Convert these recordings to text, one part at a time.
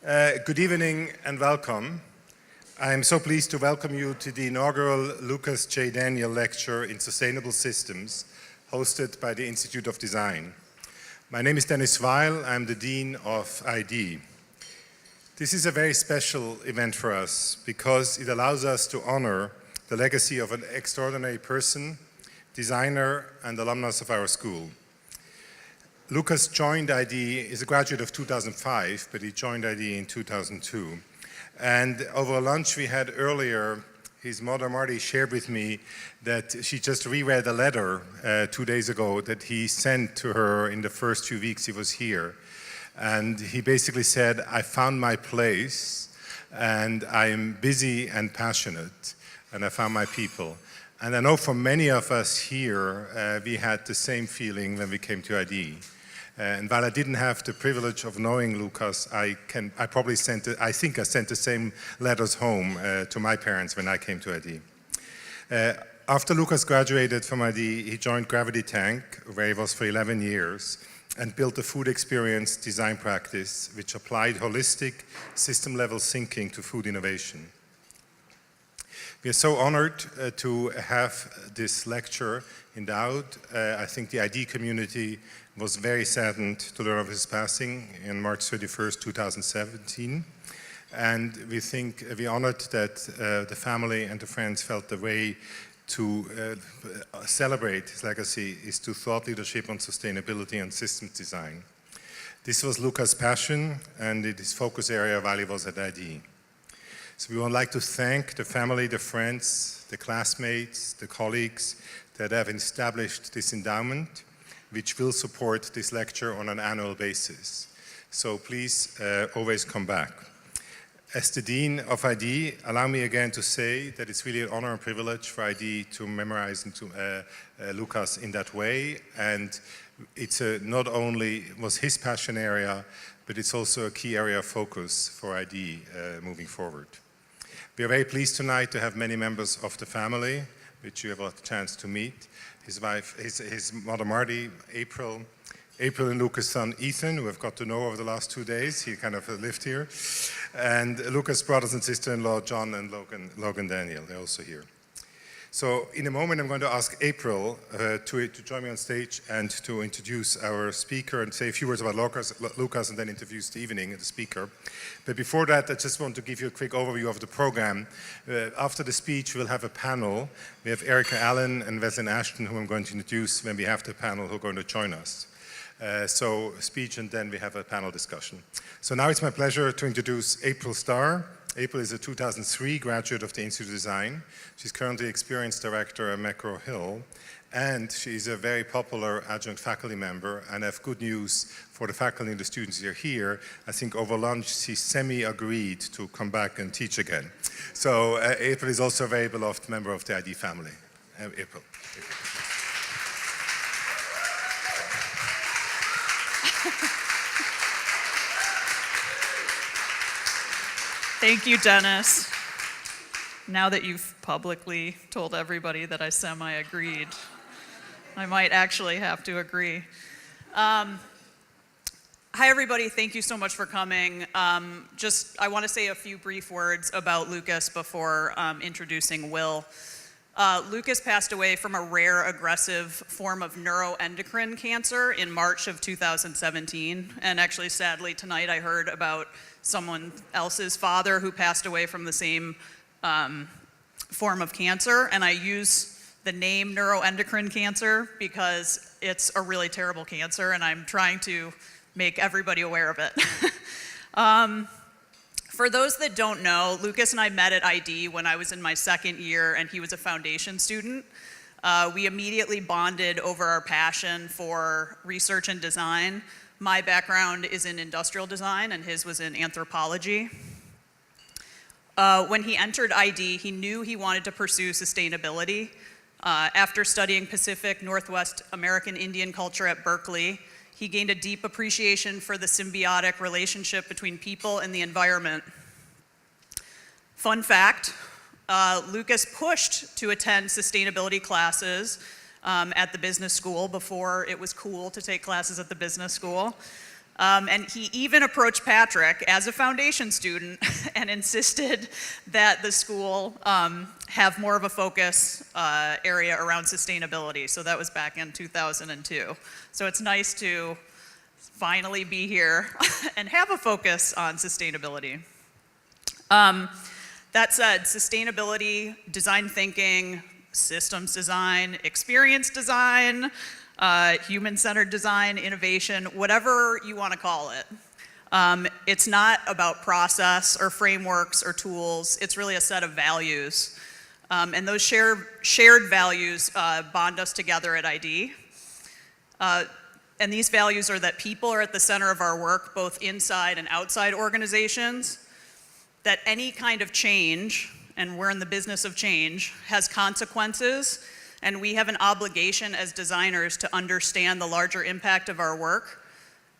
Good evening and welcome. I am so pleased to welcome you to the inaugural Lukas J. Daniel Lecture in Sustainable Systems, hosted by the Institute of Design. My name is Dennis Weil. I'm the Dean of ID. This is a very special event for us because it allows us to honor the legacy of an extraordinary person, designer, and alumnus of our school. Lukas joined ID, is a graduate of 2005, but he joined ID in 2002. And over lunch we had earlier, his mother Marty shared with me that she just reread a letter 2 days ago that he sent to her in the first few weeks he was here. And he basically said, I found my place, and I am busy and passionate, and I found my people. And I know for many of us here, we had the same feeling when we came to ID. And while I didn't have the privilege of knowing Lukas, I think I sent the same letters home to my parents when I came to ID. After Lukas graduated from ID, he joined Gravity Tank, where he was for 11 years, and built a food experience design practice which applied holistic, system-level thinking to food innovation. We are so honored to have this lecture endowed. I think the ID community was very saddened to learn of his passing in March 31st, 2017. And we honored that the family and the friends felt the way to celebrate his legacy is to thought leadership on sustainability and systems design. This was Lukas' passion, and his focus area while he was at ID. So we would like to thank the family, the friends, the classmates, the colleagues that have established this endowment, which will support this lecture on an annual basis. So please always come back. As the Dean of ID, allow me again to say that it's really an honor and privilege for ID to memorize Lukas in that way. And it's not only was his passion area, but it's also a key area of focus for ID moving forward. We are very pleased tonight to have many members of the family, which you have a chance to meet. His wife, his mother Marty, April and Lukas' son Ethan, who I've got to know over the last 2 days. He kind of lived here. And Lukas' brothers and sister-in-law, John and Logan Daniel, they're also here. So in a moment, I'm going to ask April to join me on stage and to introduce our speaker and say a few words about Lukas and then introduce the evening and the speaker. But before that, I just want to give you a quick overview of the program. After the speech, we'll have a panel. We have Erica Allen and Wesley Ashton, who I'm going to introduce when we have the panel who are going to join us. So speech and then we have a panel discussion. So now it's my pleasure to introduce April Starr. April is a 2003 graduate of the Institute of Design. She's currently Experience Director at Macro Hill, and she's a very popular adjunct faculty member, and I have good news for the faculty and the students who are here. I think over lunch she semi-agreed to come back and teach again. So April is also a very beloved member of the ID family. April. Thank you, Dennis. Now that you've publicly told everybody that I semi-agreed, I might actually have to agree. Hi, everybody. Thank you so much for coming. I want to say a few brief words about Lukas before introducing Will. Lukas passed away from a rare aggressive form of neuroendocrine cancer in March of 2017. And actually, sadly, tonight I heard about someone else's father who passed away from the same form of cancer. And I use the name neuroendocrine cancer because it's a really terrible cancer, and I'm trying to make everybody aware of it. For those that don't know, Lukas and I met at ID when I was in my second year and he was a foundation student. We immediately bonded over our passion for research and design. My background is in industrial design and his was in anthropology. When he entered ID, he knew he wanted to pursue sustainability. After studying Pacific Northwest American Indian culture at Berkeley, he gained a deep appreciation for the symbiotic relationship between people and the environment. Fun fact, Lukas pushed to attend sustainability classes at the business school before it was cool to take classes at the business school. And he even approached Patrick as a foundation student and insisted that the school have more of a focus area around sustainability. So that was back in 2002. So it's nice to finally be here and have a focus on sustainability. That said, sustainability, design thinking, systems design, experience design, human-centered design, innovation, whatever you want to call it. It's not about process or frameworks or tools. It's really a set of values. And those shared values bond us together at ID. And these values are that people are at the center of our work, both inside and outside organizations, that any kind of change, and we're in the business of change, has consequences, and we have an obligation as designers to understand the larger impact of our work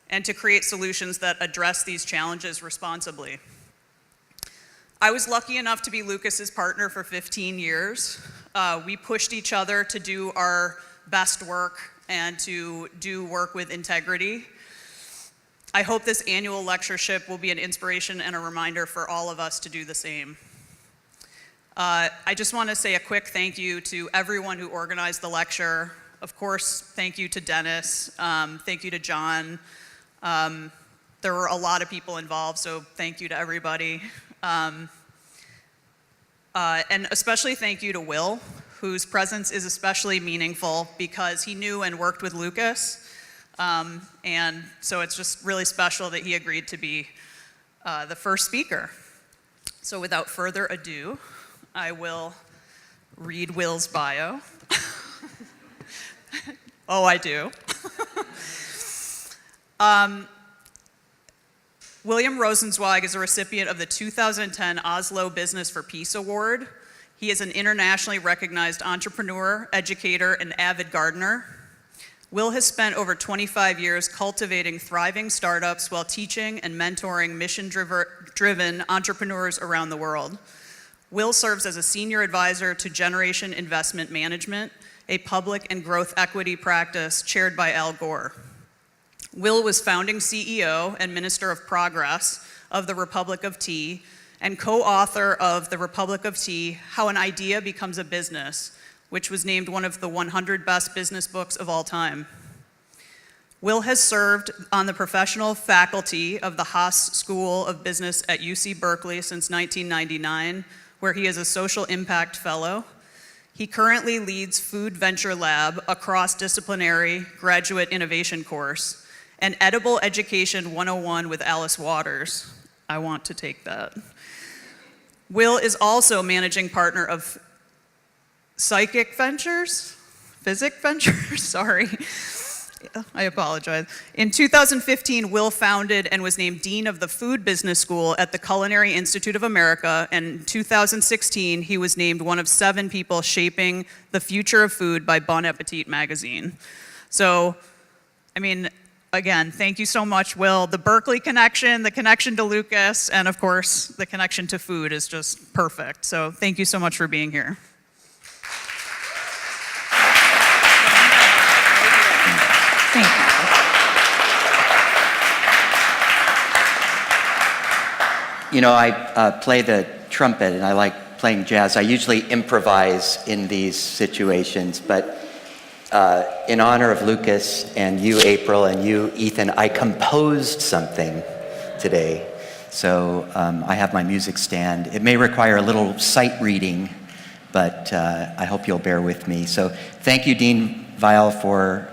and to create solutions that address these challenges responsibly. I was lucky enough to be Lucas's partner for 15 years. We pushed each other to do our best work and to do work with integrity. I hope this annual lectureship will be an inspiration and a reminder for all of us to do the same. I just want to say a quick thank you to everyone who organized the lecture. Of course, thank you to Dennis, thank you to John. There were a lot of people involved, so thank you to everybody. And especially thank you to Will, whose presence is especially meaningful because he knew and worked with Lukas. And so it's just really special that he agreed to be the first speaker. So without further ado, I will read Will's bio. Oh, I do. William Rosenzweig is a recipient of the 2010 Oslo Business for Peace Award. He is an internationally recognized entrepreneur, educator, and avid gardener. Will has spent over 25 years cultivating thriving startups while teaching and mentoring mission-driven entrepreneurs around the world. Will serves as a senior advisor to Generation Investment Management, a public and growth equity practice chaired by Al Gore. Will was founding CEO and Minister of Progress of the Republic of Tea and co-author of The Republic of Tea, How an Idea Becomes a Business, which was named one of the 100 best business books of all time. Will has served on the professional faculty of the Haas School of Business at UC Berkeley since 1999, where he is a social impact fellow. He currently leads Food Venture Lab, a cross-disciplinary graduate innovation course, and Edible Education 101 with Alice Waters. I want to take that. Will is also managing partner of Physic Ventures, sorry. I apologize. In 2015, Will founded and was named Dean of the Food Business School at the Culinary Institute of America, and in 2016, he was named one of 7 people shaping the future of food by Bon Appetit magazine. So, I mean, again, thank you so much, Will. The Berkeley connection, the connection to Lukas, and of course, the connection to food is just perfect. So thank you so much for being here. Thank you. You know, I play the trumpet and I like playing jazz. I usually improvise in these situations, but in honor of Lukas and you, April, and you, Ethan, I composed something today. So I have my music stand. It may require a little sight reading, but I hope you'll bear with me. So thank you, Dean Weil, for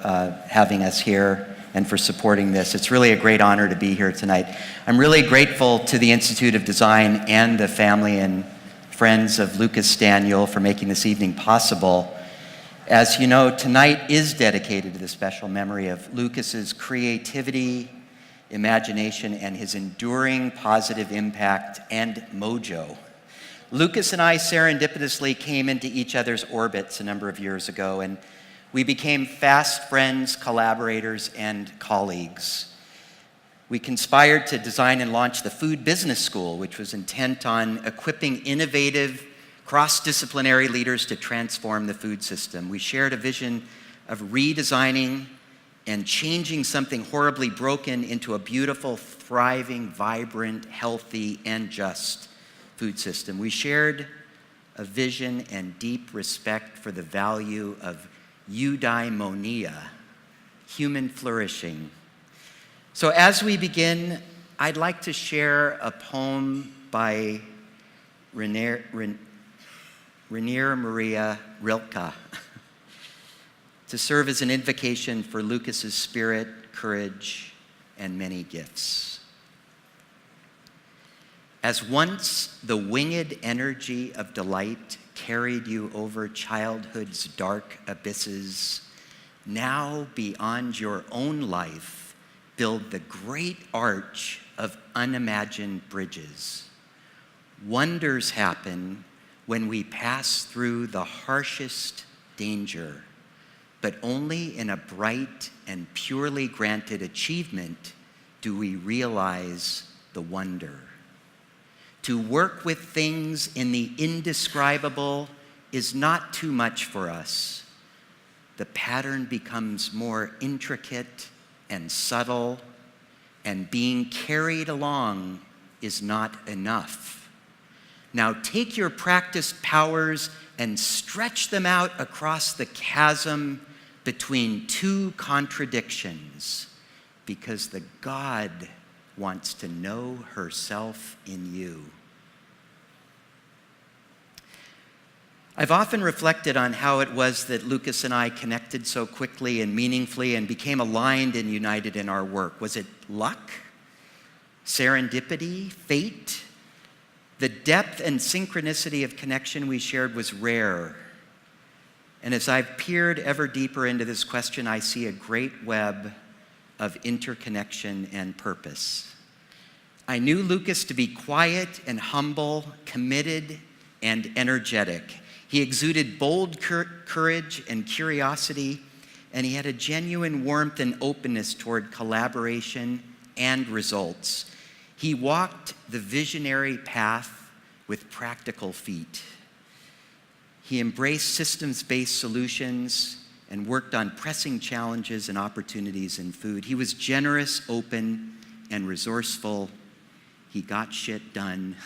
having us here and for supporting this. It's really a great honor to be here tonight. I'm really grateful to the Institute of Design and the family and friends of Lukas Daniel for making this evening possible. As you know, tonight is dedicated to the special memory of Lukas's creativity, imagination, and his enduring positive impact and mojo. Lukas and I serendipitously came into each other's orbits a number of years ago, and we became fast friends, collaborators, and colleagues. We conspired to design and launch the Food Business School, which was intent on equipping innovative, cross-disciplinary leaders to transform the food system. We shared a vision of redesigning and changing something horribly broken into a beautiful, thriving, vibrant, healthy, and just food system. We shared a vision and deep respect for the value of eudaimonia, human flourishing. So as we begin, I'd like to share a poem by Rainer Maria Rilke to serve as an invocation for Lucas's spirit, courage, and many gifts. As once the winged energy of delight carried you over childhood's dark abysses, now beyond your own life, build the great arch of unimagined bridges. Wonders happen when we pass through the harshest danger, but only in a bright and purely granted achievement do we realize the wonder. To work with things in the indescribable is not too much for us. The pattern becomes more intricate and subtle, and being carried along is not enough. Now take your practiced powers and stretch them out across the chasm between two contradictions, because the God wants to know herself in you. I've often reflected on how it was that Lukas and I connected so quickly and meaningfully and became aligned and united in our work. Was it luck? Serendipity? Fate? The depth and synchronicity of connection we shared was rare. And as I've peered ever deeper into this question, I see a great web of interconnection and purpose. I knew Lukas to be quiet and humble, committed and energetic. He exuded bold courage and curiosity, and he had a genuine warmth and openness toward collaboration and results. He walked the visionary path with practical feet. He embraced systems-based solutions and worked on pressing challenges and opportunities in food. He was generous, open, and resourceful. He got shit done.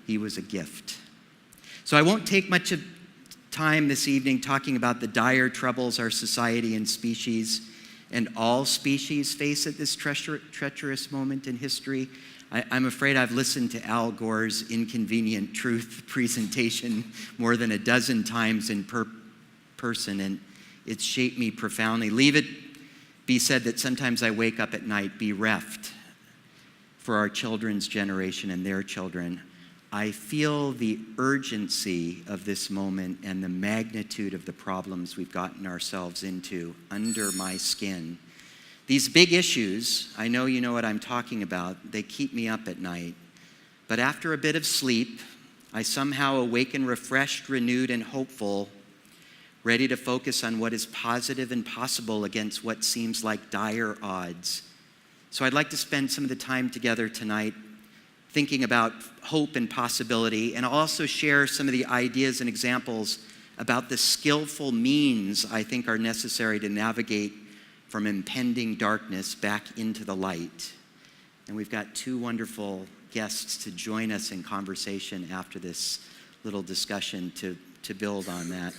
He was a gift. So I won't take much of time this evening talking about the dire troubles our society and species and all species face at this treacherous moment in history. I'm afraid I've listened to Al Gore's Inconvenient Truth presentation more than a dozen times in person, and it's shaped me profoundly. Leave it be said that sometimes I wake up at night bereft for our children's generation and their children. I feel the urgency of this moment and the magnitude of the problems we've gotten ourselves into under my skin. These big issues, I know you know what I'm talking about, they keep me up at night. But after a bit of sleep, I somehow awaken refreshed, renewed, and hopeful, ready to focus on what is positive and possible against what seems like dire odds. So I'd like to spend some of the time together tonight thinking about hope and possibility, and I'll also share some of the ideas and examples about the skillful means I think are necessary to navigate from impending darkness back into the light. And we've got two wonderful guests to join us in conversation after this little discussion to build on that.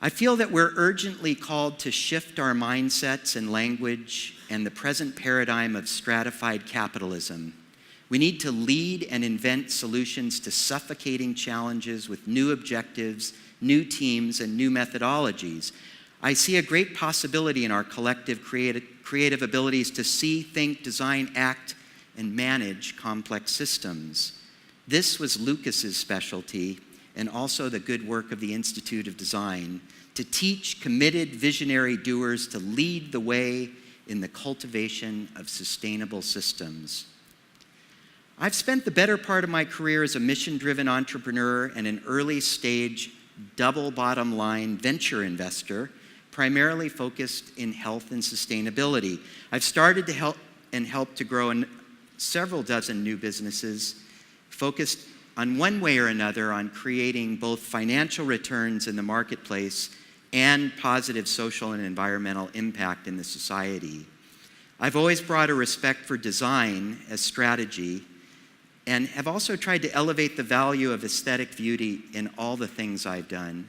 I feel that we're urgently called to shift our mindsets and language and the present paradigm of stratified capitalism. We need to lead and invent solutions to suffocating challenges with new objectives, new teams, and new methodologies. I see a great possibility in our collective creative abilities to see, think, design, act, and manage complex systems. This was Lukas's specialty, and also the good work of the Institute of Design, to teach committed visionary doers to lead the way in the cultivation of sustainable systems. I've spent the better part of my career as a mission-driven entrepreneur and an early-stage, double bottom line venture investor, primarily focused in health and sustainability. I've started to help to grow several dozen new businesses, focused on one way or another on creating both financial returns in the marketplace and positive social and environmental impact in the society. I've always brought a respect for design as strategy and have also tried to elevate the value of aesthetic beauty in all the things I've done.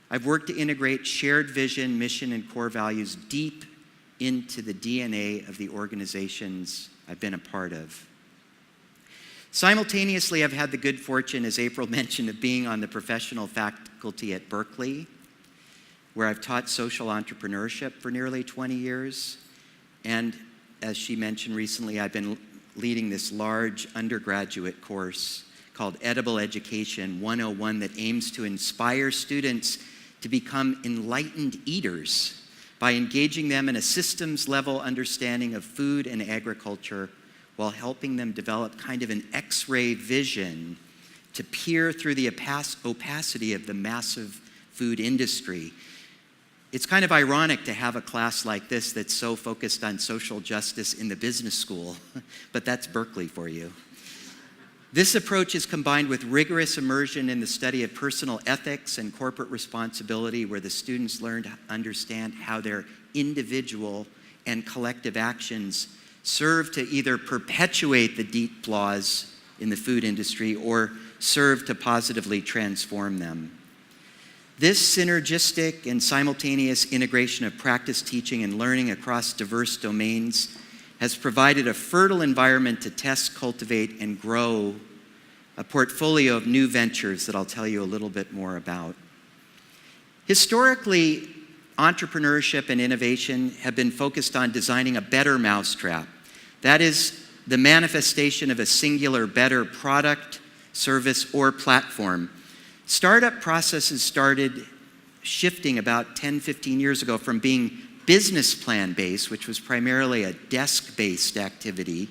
I've worked to integrate shared vision, mission, and core values deep into the DNA of the organizations I've been a part of. Simultaneously, I've had the good fortune, as April mentioned, of being on the professional faculty at Berkeley, where I've taught social entrepreneurship for nearly 20 years. And as she mentioned recently, I've been leading this large undergraduate course called Edible Education 101 that aims to inspire students to become enlightened eaters by engaging them in a systems-level understanding of food and agriculture while helping them develop kind of an X-ray vision to peer through the opacity of the massive food industry. It's kind of ironic to have a class like this that's so focused on social justice in the business school, but that's Berkeley for you. This approach is combined with rigorous immersion in the study of personal ethics and corporate responsibility, where the students learn to understand how their individual and collective actions serve to either perpetuate the deep flaws in the food industry or serve to positively transform them. This synergistic and simultaneous integration of practice, teaching, and learning across diverse domains has provided a fertile environment to test, cultivate, and grow a portfolio of new ventures that I'll tell you a little bit more about. Historically, entrepreneurship and innovation have been focused on designing a better mousetrap. That is the manifestation of a singular better product, service, or platform. Startup processes started shifting about 10, 15 years ago from being business plan based, which was primarily a desk-based activity,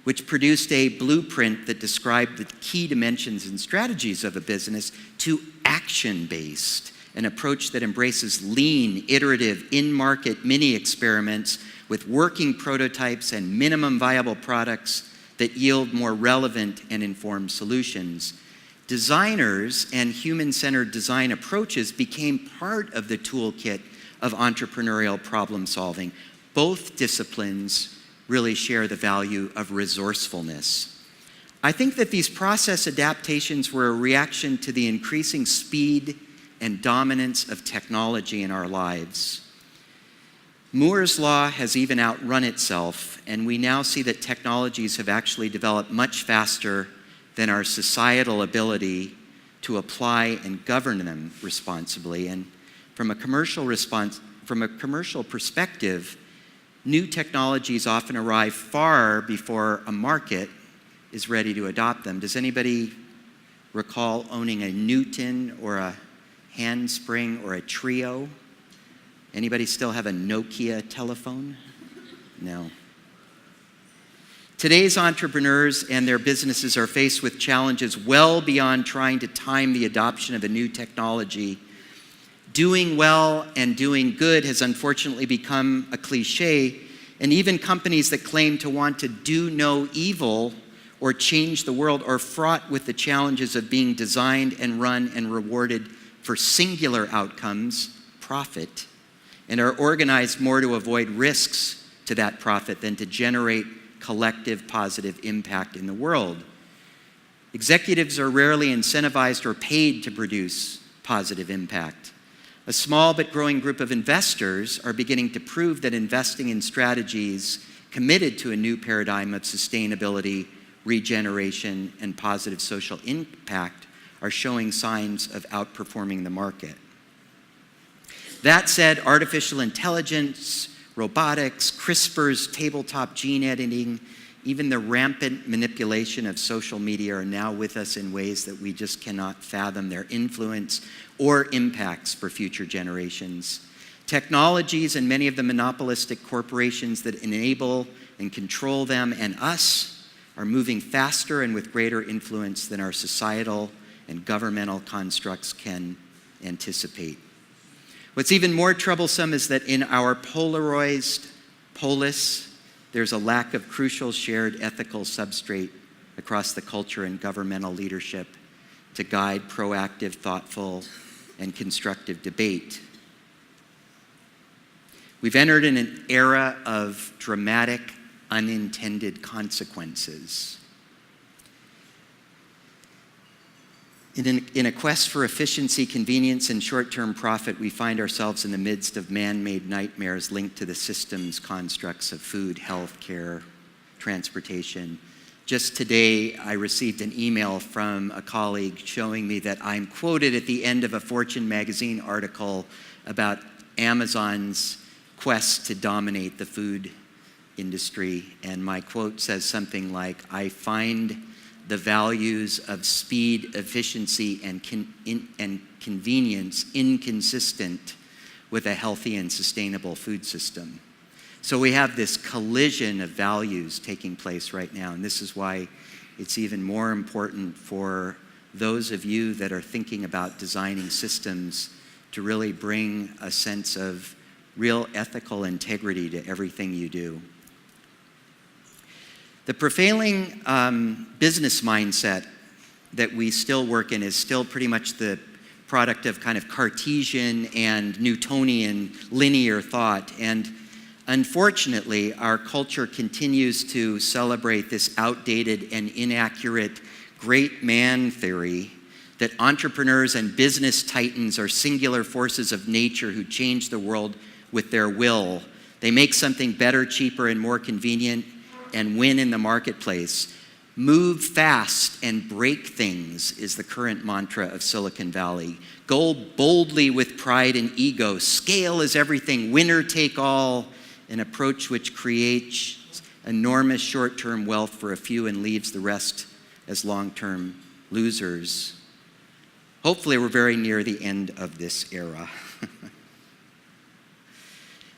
which produced a blueprint that described the key dimensions and strategies of a business, to action-based, an approach that embraces lean, iterative, in-market mini experiments with working prototypes and minimum viable products that yield more relevant and informed solutions. Designers and human-centered design approaches became part of the toolkit of entrepreneurial problem solving. Both disciplines really share the value of resourcefulness. I think that these process adaptations were a reaction to the increasing speed and dominance of technology in our lives. Moore's law has even outrun itself, and we now see that technologies have actually developed much faster than our societal ability to apply and govern them responsibly. And from a commercial perspective, new technologies often arrive far before a market is ready to adopt them. Does anybody recall owning a Newton or a Handspring or a Trio? Anybody still have a Nokia telephone? No. Today's entrepreneurs and their businesses are faced with challenges well beyond trying to time the adoption of a new technology. Doing well and doing good has unfortunately become a cliche, and even companies that claim to want to do no evil or change the world are fraught with the challenges of being designed and run and rewarded for singular outcomes, profit, and are organized more to avoid risks to that profit than to generate collective positive impact in the world. Executives are rarely incentivized or paid to produce positive impact. A small but growing group of investors are beginning to prove that investing in strategies committed to a new paradigm of sustainability, regeneration, and positive social impact are showing signs of outperforming the market. That said, artificial intelligence, robotics, CRISPR's tabletop gene editing, even the rampant manipulation of social media are now with us in ways that we just cannot fathom their influence or impacts for future generations. Technologies and many of the monopolistic corporations that enable and control them and us are moving faster and with greater influence than our societal and governmental constructs can anticipate. What's even more troublesome is that in our polarized polis, there's a lack of crucial shared ethical substrate across the culture and governmental leadership to guide proactive, thoughtful, and constructive debate. We've entered in an era of dramatic unintended consequences. In a quest for efficiency, convenience, and short-term profit, we find ourselves in the midst of man-made nightmares linked to the systems constructs of food, health, care, transportation. Just today, I received an email from a colleague showing me that I'm quoted at the end of a Fortune magazine article about Amazon's quest to dominate the food industry. And my quote says something like, "I find the values of speed, efficiency, and convenience inconsistent with a healthy and sustainable food system." So we have this collision of values taking place right now, and this is why it's even more important for those of you that are thinking about designing systems to really bring a sense of real ethical integrity to everything you do. The prevailing business mindset that we still work in is still pretty much the product of kind of Cartesian and Newtonian linear thought. And unfortunately, our culture continues to celebrate this outdated and inaccurate great man theory that entrepreneurs and business titans are singular forces of nature who change the world with their will. They make something better, cheaper, and more convenient and win in the marketplace. Move fast and break things is the current mantra of Silicon Valley. Go boldly with pride and ego. Scale is everything. Winner take all. An approach which creates enormous short-term wealth for a few and leaves the rest as long-term losers. Hopefully, we're very near the end of this era.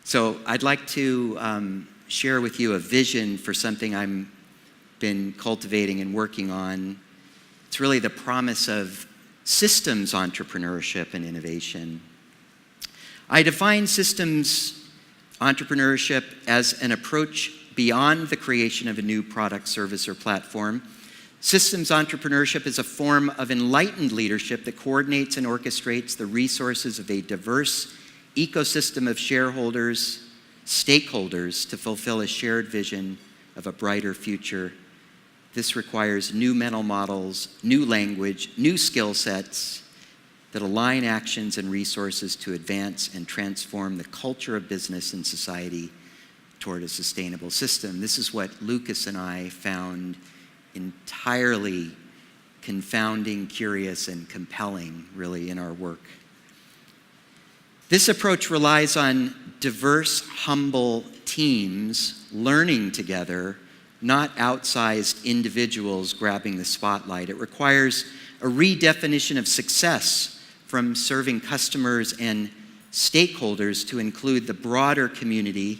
So I'd like to share with you a vision for something I've been cultivating and working on. It's really the promise of systems entrepreneurship and innovation. I define systems entrepreneurship as an approach beyond the creation of a new product, service, or platform. Systems entrepreneurship is a form of enlightened leadership that coordinates and orchestrates the resources of a diverse ecosystem of shareholders, stakeholders to fulfill a shared vision of a brighter future. This requires new mental models, new language, new skill sets that align actions and resources to advance and transform the culture of business and society toward a sustainable system. This is what Lukas and I found entirely confounding, curious, and compelling, really, in our work. This approach relies on diverse, humble teams learning together, not outsized individuals grabbing the spotlight. It requires a redefinition of success from serving customers and stakeholders to include the broader community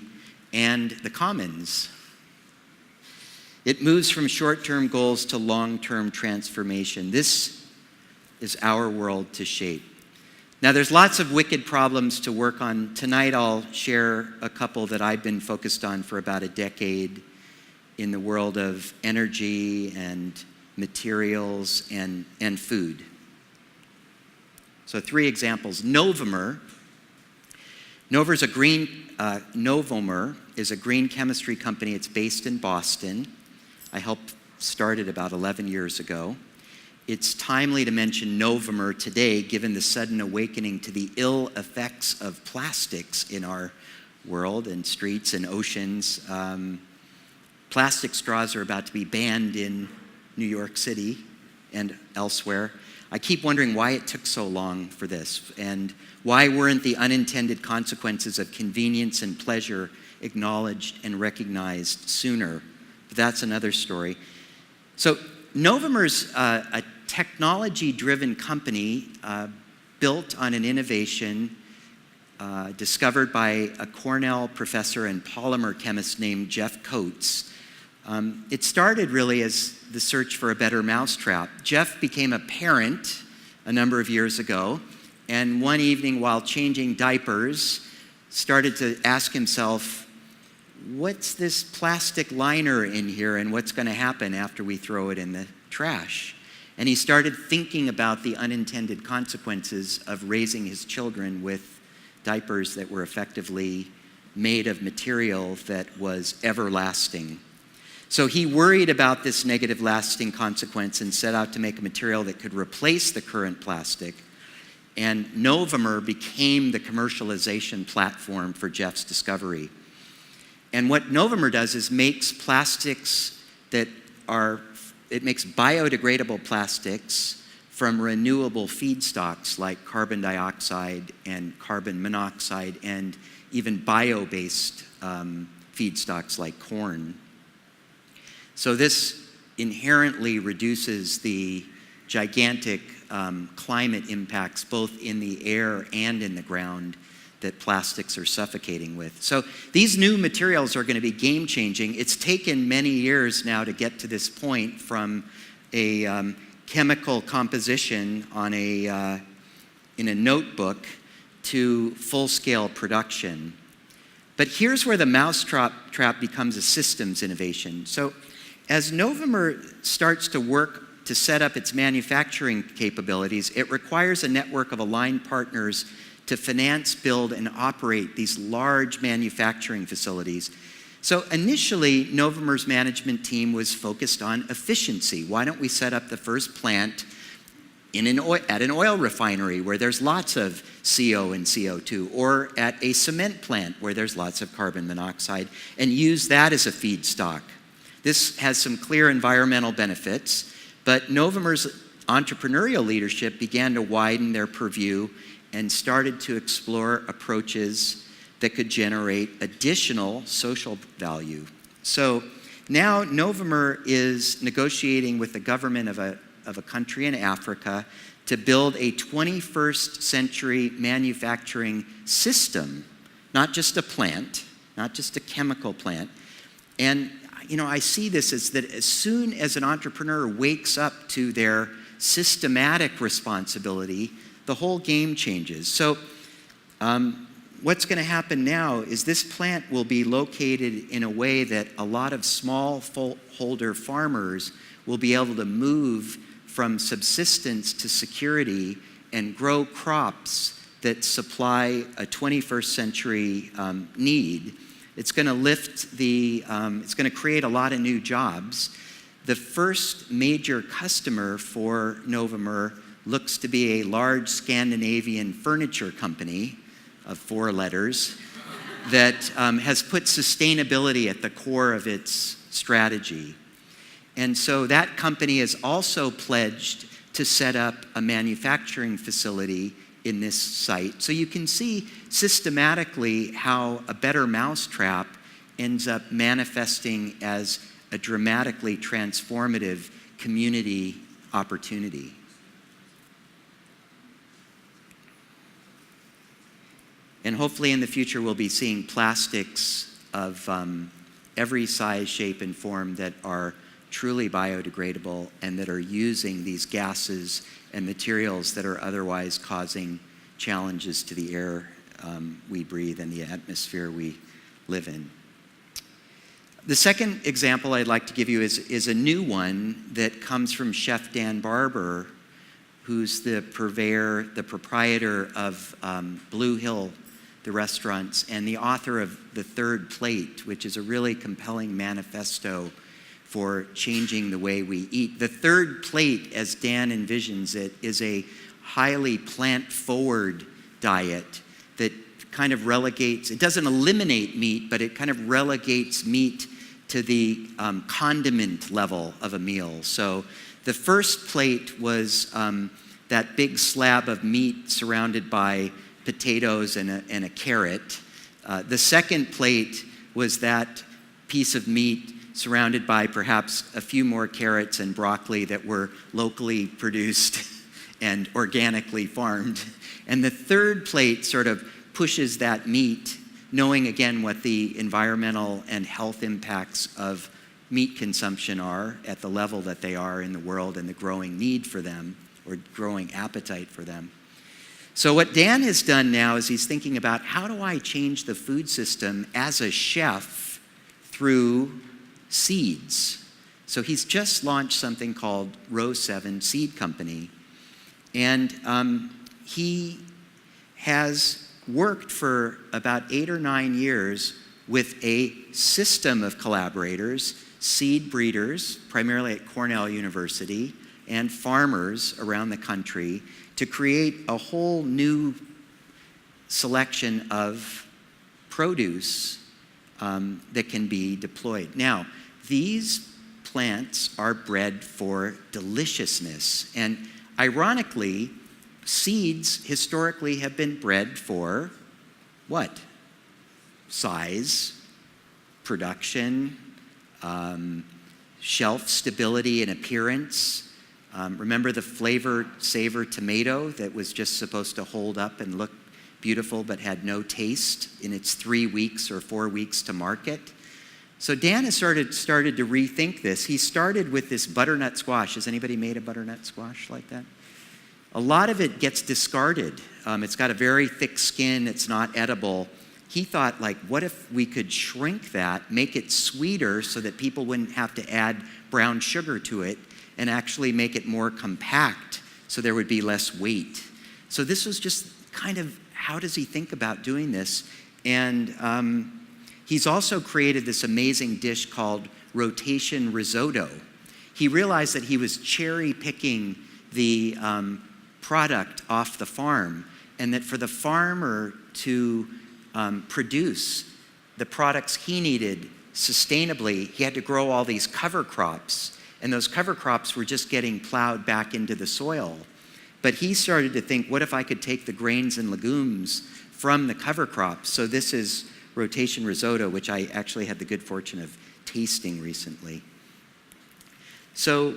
and the commons. It moves from short-term goals to long-term transformation. This is our world to shape. Now, there's lots of wicked problems to work on. Tonight, I'll share a couple that I've been focused on for about a decade in the world of energy and materials and food. So 3 examples. Novomer is a green chemistry company. It's based in Boston. I helped start it about 11 years ago. It's timely to mention Novomer today, given the sudden awakening to the ill effects of plastics in our world and streets and oceans. Plastic straws are about to be banned in New York City and elsewhere. I keep wondering why it took so long for this, and why weren't the unintended consequences of convenience and pleasure acknowledged and recognized sooner? But that's another story. So Novomer's a technology-driven company built on an innovation discovered by a Cornell professor and polymer chemist named Jeff Coates. It started really as the search for a better mousetrap. Jeff became a parent a number of years ago, and one evening while changing diapers, started to ask himself, what's this plastic liner in here and what's going to happen after we throw it in the trash? And he started thinking about the unintended consequences of raising his children with diapers that were effectively made of material that was everlasting. So he worried about this negative lasting consequence and set out to make a material that could replace the current plastic. And Novomer became the commercialization platform for Jeff's discovery. And what Novomer does is makes plastics it makes biodegradable plastics from renewable feedstocks like carbon dioxide and carbon monoxide and even bio-based feedstocks like corn. So this inherently reduces the gigantic climate impacts both in the air and in the ground that plastics are suffocating with. So these new materials are going to be game-changing. It's taken many years now to get to this point from a chemical composition on in a notebook to full-scale production. But here's where the mousetrap becomes a systems innovation. So as Novomer starts to work to set up its manufacturing capabilities, it requires a network of aligned partners to finance, build, and operate these large manufacturing facilities. So initially, Novomer's management team was focused on efficiency. Why don't we set up the first plant at an oil refinery where there's lots of CO and CO2, or at a cement plant where there's lots of carbon monoxide, and use that as a feedstock. This has some clear environmental benefits, but Novomer's entrepreneurial leadership began to widen their purview and started to explore approaches that could generate additional social value. So now Novomer is negotiating with the government of a country in Africa to build a 21st century manufacturing system, not just a plant, not just a chemical plant. And I see this as that as soon as an entrepreneur wakes up to their systematic responsibility, the whole game changes. So what's going to happen now is this plant will be located in a way that a lot of smallholder farmers will be able to move from subsistence to security and grow crops that supply a 21st century need. It's going to it's going to create a lot of new jobs. The first major customer for Novomer looks to be a large Scandinavian furniture company of 4 letters that has put sustainability at the core of its strategy. And so that company has also pledged to set up a manufacturing facility in this site. So you can see systematically how a better mousetrap ends up manifesting as a dramatically transformative community opportunity. And hopefully in the future we'll be seeing plastics of every size, shape, and form that are truly biodegradable and that are using these gases and materials that are otherwise causing challenges to the air we breathe and the atmosphere we live in. The second example I'd like to give you is a new one that comes from Chef Dan Barber, who's the purveyor, the proprietor of Blue Hill, the restaurants, and the author of The Third Plate, which is a really compelling manifesto for changing the way we eat. The third plate, as Dan envisions it, is a highly plant-forward diet that kind of relegates, it doesn't eliminate meat, but it kind of relegates meat to the condiment level of a meal. So the first plate was that big slab of meat surrounded by potatoes and a carrot. The second plate was that piece of meat surrounded by perhaps a few more carrots and broccoli that were locally produced and organically farmed. And the third plate sort of pushes that meat, knowing again what the environmental and health impacts of meat consumption are at the level that they are in the world and the growing need for them or growing appetite for them. So what Dan has done now is he's thinking about how do I change the food system as a chef through seeds. So he's just launched something called Row7 Seed Company. And he has worked for about 8 or 9 years with a system of collaborators, seed breeders, primarily at Cornell University, and farmers around the country to create a whole new selection of produce that can be deployed. Now, these plants are bred for deliciousness. And ironically, seeds historically have been bred for what? Size, production, shelf stability and appearance. Remember the flavor savor tomato that was just supposed to hold up and look beautiful but had no taste in its 3 weeks or 4 weeks to market? So Dan has started to rethink this. He started with this butternut squash. Has anybody made a butternut squash like that? A lot of it gets discarded. It's got a very thick skin. It's not edible. He thought, like, what if we could shrink that, make it sweeter so that people wouldn't have to add brown sugar to it, and actually make it more compact so there would be less weight. So this was just kind of, how does he think about doing this? And he's also created this amazing dish called rotation risotto. He realized that he was cherry picking the product off the farm, and that for the farmer to produce the products he needed sustainably, he had to grow all these cover crops, and those cover crops were just getting plowed back into the soil. But he started to think, what if I could take the grains and legumes from the cover crops? So this is rotation risotto, which I actually had the good fortune of tasting recently. So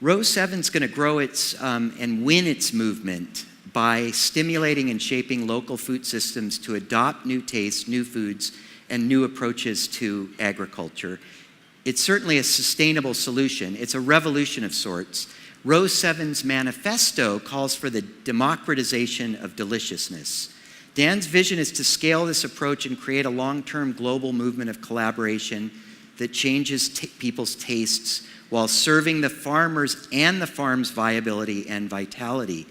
Row7's going to grow its and win its movement by stimulating and shaping local food systems to adopt new tastes, new foods, and new approaches to agriculture. It's certainly a sustainable solution. It's a revolution of sorts. Row7's manifesto calls for the democratization of deliciousness. Dan's vision is to scale this approach and create a long-term global movement of collaboration that changes people's tastes while serving the farmers and the farm's viability and vitality.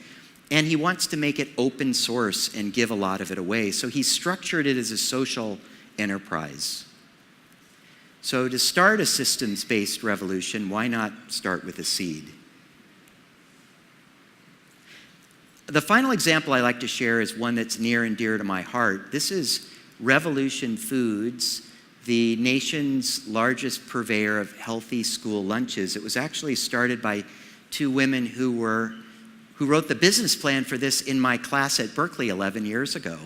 And he wants to make it open source and give a lot of it away. So he structured it as a social enterprise. So to start a systems-based revolution, why not start with a seed? The final example I like to share is one that's near and dear to my heart. This is Revolution Foods, the nation's largest purveyor of healthy school lunches. It was actually started by 2 women who wrote the business plan for this in my class at Berkeley 11 years ago.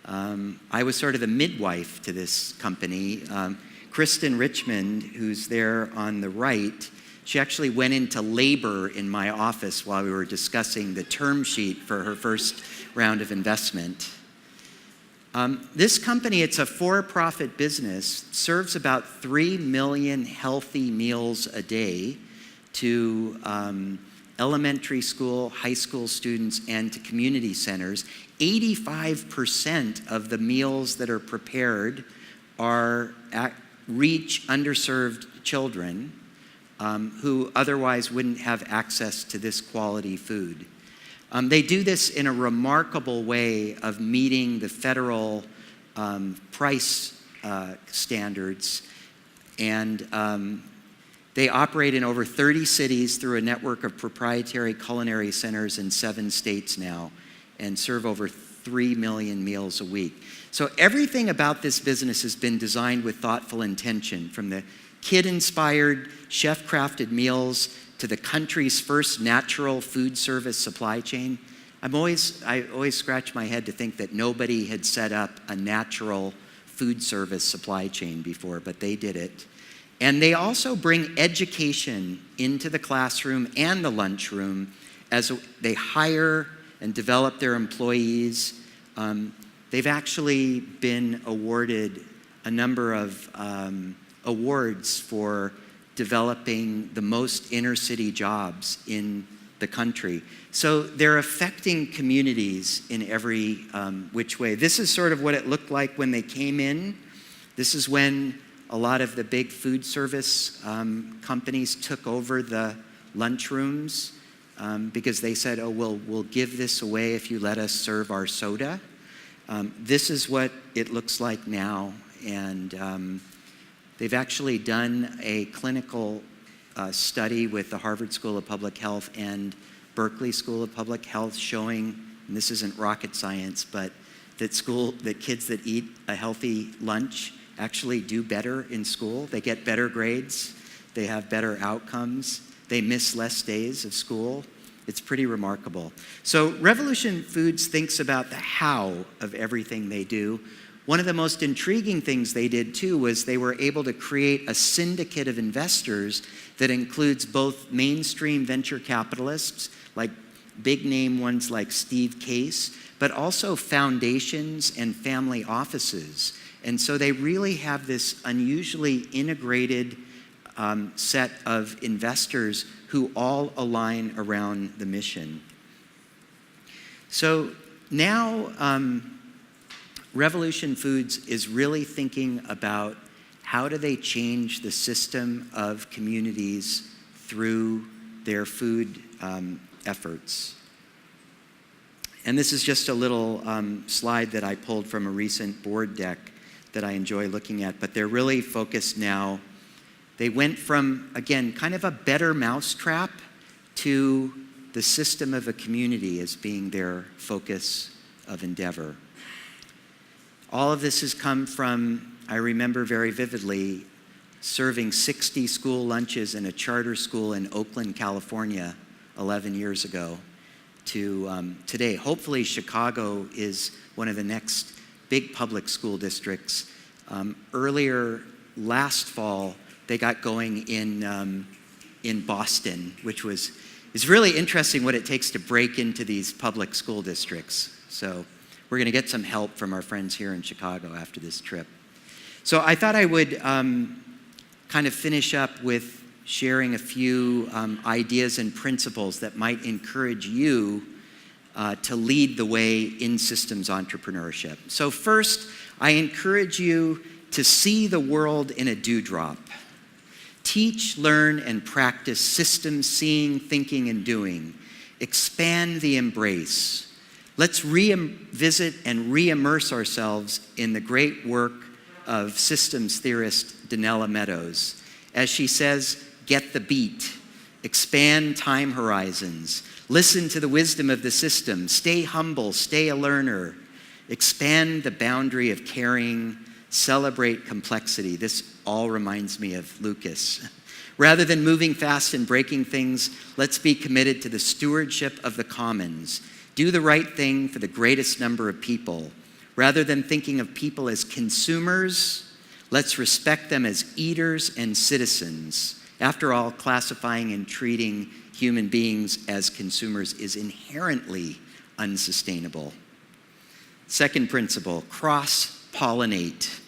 I was sort of the midwife to this company. Kristen Richmond, who's there on the right, she actually went into labor in my office while we were discussing the term sheet for her first round of investment. This company, it's a for-profit business, serves about 3 million healthy meals a day to elementary school, high school students, and to community centers. 85% of the meals that are prepared reach underserved children who otherwise wouldn't have access to this quality food. They do this in a remarkable way of meeting the federal price standards, and they operate in over 30 cities through a network of proprietary culinary centers in 7 states now, and serve over 3 million meals a week. So everything about this business has been designed with thoughtful intention, from the kid-inspired, chef-crafted meals to the country's first natural food service supply chain. I always scratch my head to think that nobody had set up a natural food service supply chain before, but they did it. And they also bring education into the classroom and the lunchroom as they hire and develop their employees. They've actually been awarded a number of awards for developing the most inner city jobs in the country. So they're affecting communities in every which way. This is sort of what it looked like when they came in. This is when A lot of the big food service companies took over the lunchrooms because they said, oh, we'll give this away if you let us serve our soda. This is what it looks like now, and they've actually done a clinical study with the Harvard School of Public Health and Berkeley School of Public Health showing, and this isn't rocket science, but that kids that eat a healthy lunch actually do better in school. They get better grades, they have better outcomes, they miss less days of school. It's pretty remarkable. So Revolution Foods thinks about the how of everything they do. One of the most intriguing things they did too was they were able to create a syndicate of investors that includes both mainstream venture capitalists, like big name ones like Steve Case, but also foundations and family offices. And so they really have this unusually integrated set of investors who all align around the mission. So now Revolution Foods is really thinking about how do they change the system of communities through their food efforts. And this is just a little slide that I pulled from a recent board deck that I enjoy looking at, but they're really focused now. They went from, again, kind of a better mousetrap to the system of a community as being their focus of endeavor. All of this has come from, I remember very vividly, serving 60 school lunches in a charter school in Oakland, California, 11 years ago, to today. Hopefully Chicago is one of the next big public school districts. Earlier last fall, they got going in Boston, which is really interesting what it takes to break into these public school districts. So we're going to get some help from our friends here in Chicago after this trip. So I thought I would kind of finish up with sharing a few ideas and principles that might encourage you to lead the way in systems entrepreneurship. So first, I encourage you to see the world in a dewdrop. Teach, learn, and practice systems seeing, thinking, and doing. Expand the embrace. Let's revisit and re-immerse ourselves in the great work of systems theorist Donella Meadows. As she says, get the beat. Expand time horizons. Listen to the wisdom of the system. Stay humble, stay a learner. Expand the boundary of caring. Celebrate complexity. This all reminds me of Lucas. Rather than moving fast and breaking things, let's be committed to the stewardship of the commons. Do the right thing for the greatest number of people. Rather than thinking of people as consumers, let's respect them as eaters and citizens. After all, classifying and treating human beings as consumers is inherently unsustainable. Second principle, cross-pollinate.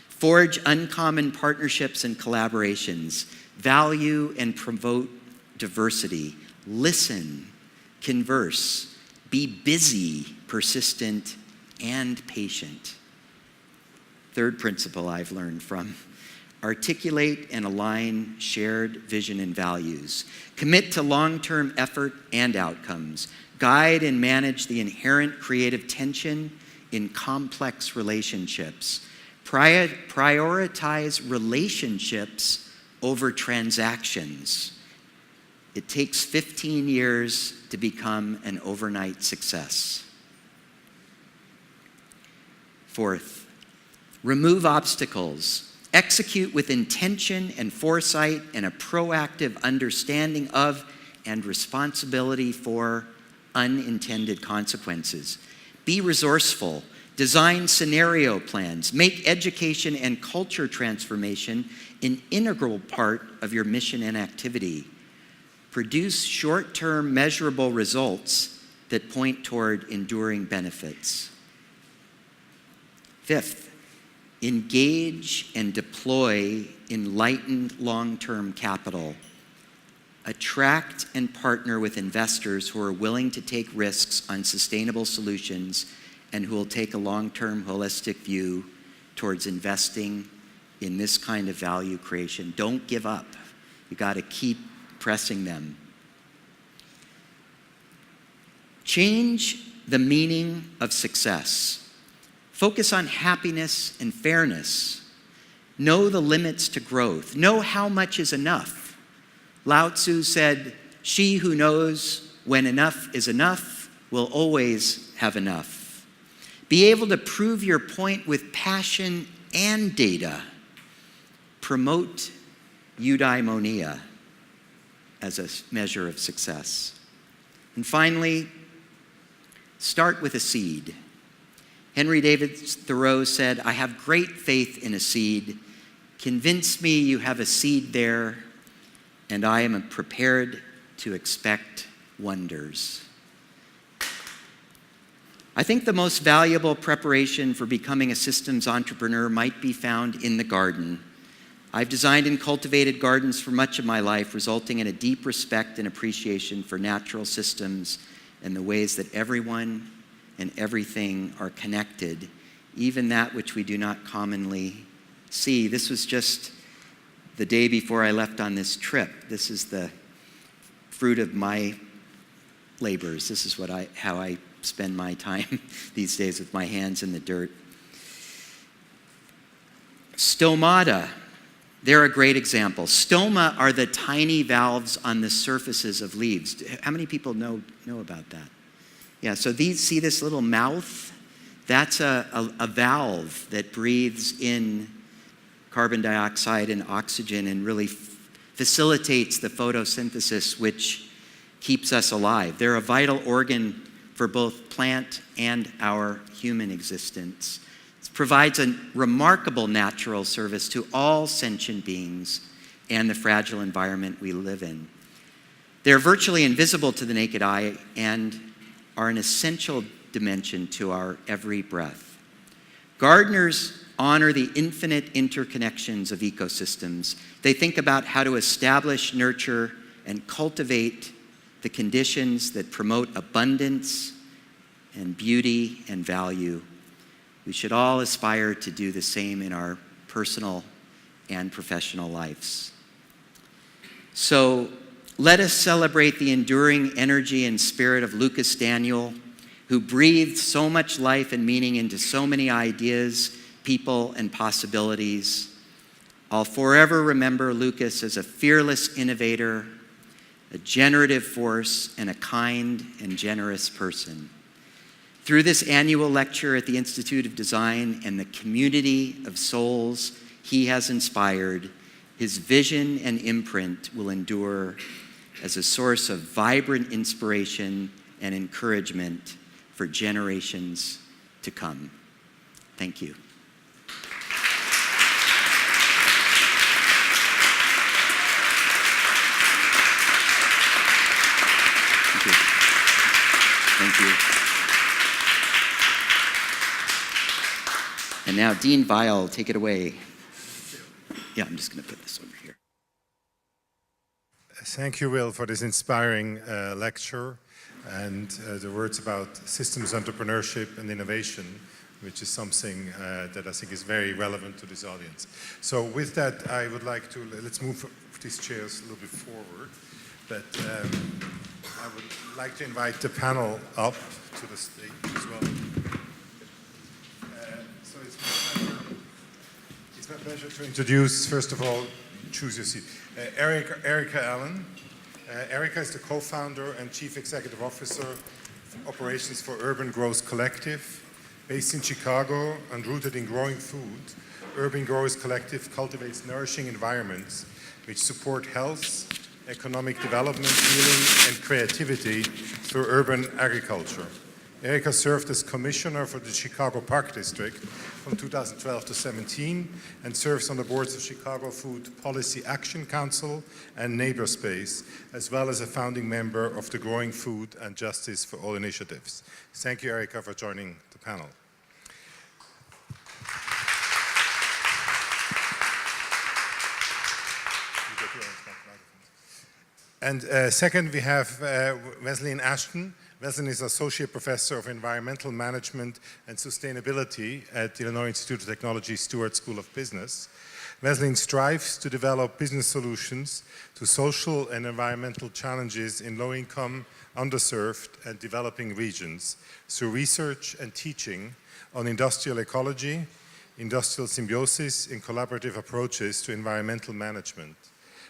Forge uncommon partnerships and collaborations. Value and promote diversity. Listen, converse. Be busy, persistent, and patient. Third principle I've learned from. Articulate and align shared vision and values. Commit to long-term effort and outcomes. Guide and manage the inherent creative tension in complex relationships. Prioritize relationships over transactions. It takes 15 years to become an overnight success. Fourth, remove obstacles. Execute with intention and foresight and a proactive understanding of and responsibility for unintended consequences. Be resourceful. Design scenario plans. Make education and culture transformation an integral part of your mission and activity. Produce short-term measurable results that point toward enduring benefits. Fifth, engage and deploy enlightened long-term capital. Attract and partner with investors who are willing to take risks on sustainable solutions and who will take a long-term holistic view towards investing in this kind of value creation. Don't give up. You got to keep pressing them. Change the meaning of success. Focus on happiness and fairness. Know the limits to growth. Know how much is enough. Lao Tzu said, "She who knows when enough is enough will always have enough." Be able to prove your point with passion and data. Promote eudaimonia as a measure of success. And finally, start with a seed. Henry David Thoreau said, "I have great faith in a seed. Convince me you have a seed there, and I am prepared to expect wonders." I think the most valuable preparation for becoming a systems entrepreneur might be found in the garden. I've designed and cultivated gardens for much of my life, resulting in a deep respect and appreciation for natural systems and the ways that everyone and everything are connected, even that which we do not commonly see. This was just the day before I left on this trip. This is the fruit of my labors. This is how I spend my time these days, with my hands in the dirt. Stomata, they're a great example. Stoma are the tiny valves on the surfaces of leaves. How many people know about that? Yeah, so see this little mouth? That's a valve that breathes in carbon dioxide and oxygen and really facilitates the photosynthesis, which keeps us alive. They're a vital organ for both plant and our human existence. It provides a remarkable natural service to all sentient beings and the fragile environment we live in. They're virtually invisible to the naked eye and are an essential dimension to our every breath. Gardeners honor the infinite interconnections of ecosystems. They think about how to establish, nurture, and cultivate the conditions that promote abundance and beauty and value. We should all aspire to do the same in our personal and professional lives. So let us celebrate the enduring energy and spirit of Lukas Daniel, who breathed so much life and meaning into so many ideas, people, and possibilities. I'll forever remember Lukas as a fearless innovator, a generative force, and a kind and generous person. Through this annual lecture at the Institute of Design and the community of souls he has inspired, his vision and imprint will endure as a source of vibrant inspiration and encouragement for generations to come. Thank you. Thank you. And now Dean Weil, take it away. Yeah, I'm just going to put this over here. Thank you, Will, for this inspiring lecture and the words about systems entrepreneurship and innovation, which is something that I think is very relevant to this audience. So with that, I would like to, let's move these chairs a little bit forward. But I would like to invite the panel up to the stage as well. So it's my pleasure to introduce, first of all, choose your seat, Erica Allen. Erica is the co-founder and chief executive officer of operations for Urban Growth Collective. Based in Chicago and rooted in growing food, Urban Growth Collective cultivates nourishing environments which support health, economic development, healing, and creativity through urban agriculture. Erica served as commissioner for the Chicago Park District from 2012 to 17 and serves on the boards of Chicago Food Policy Action Council and Neighborspace, as well as a founding member of the Growing Food and Justice for All initiatives. Thank you, Erica, for joining the panel. And second, we have Wesleyan Ashton, Resin is Associate Professor of Environmental Management and Sustainability at the Illinois Institute of Technology Stewart School of Business. Resin strives to develop business solutions to social and environmental challenges in low-income, underserved, and developing regions through research and teaching on industrial ecology, industrial symbiosis, and collaborative approaches to environmental management,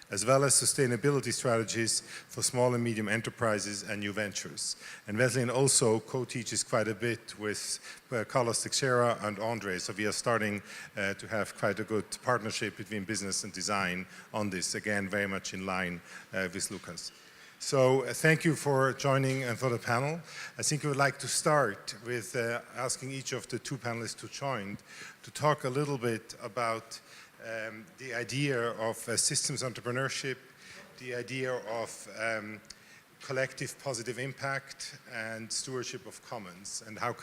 as well as sustainability strategies for small and medium enterprises and new ventures. And Resin also co-teaches quite a bit with Carlos Teixeira and Andre, so we are starting to have quite a good partnership between business and design on this, again, very much in line with Lukas. So thank you for joining and for the panel. I think we would like to start with asking each of the two panelists to join to talk a little bit about the idea of systems entrepreneurship, the idea of collective positive impact and stewardship of commons, and how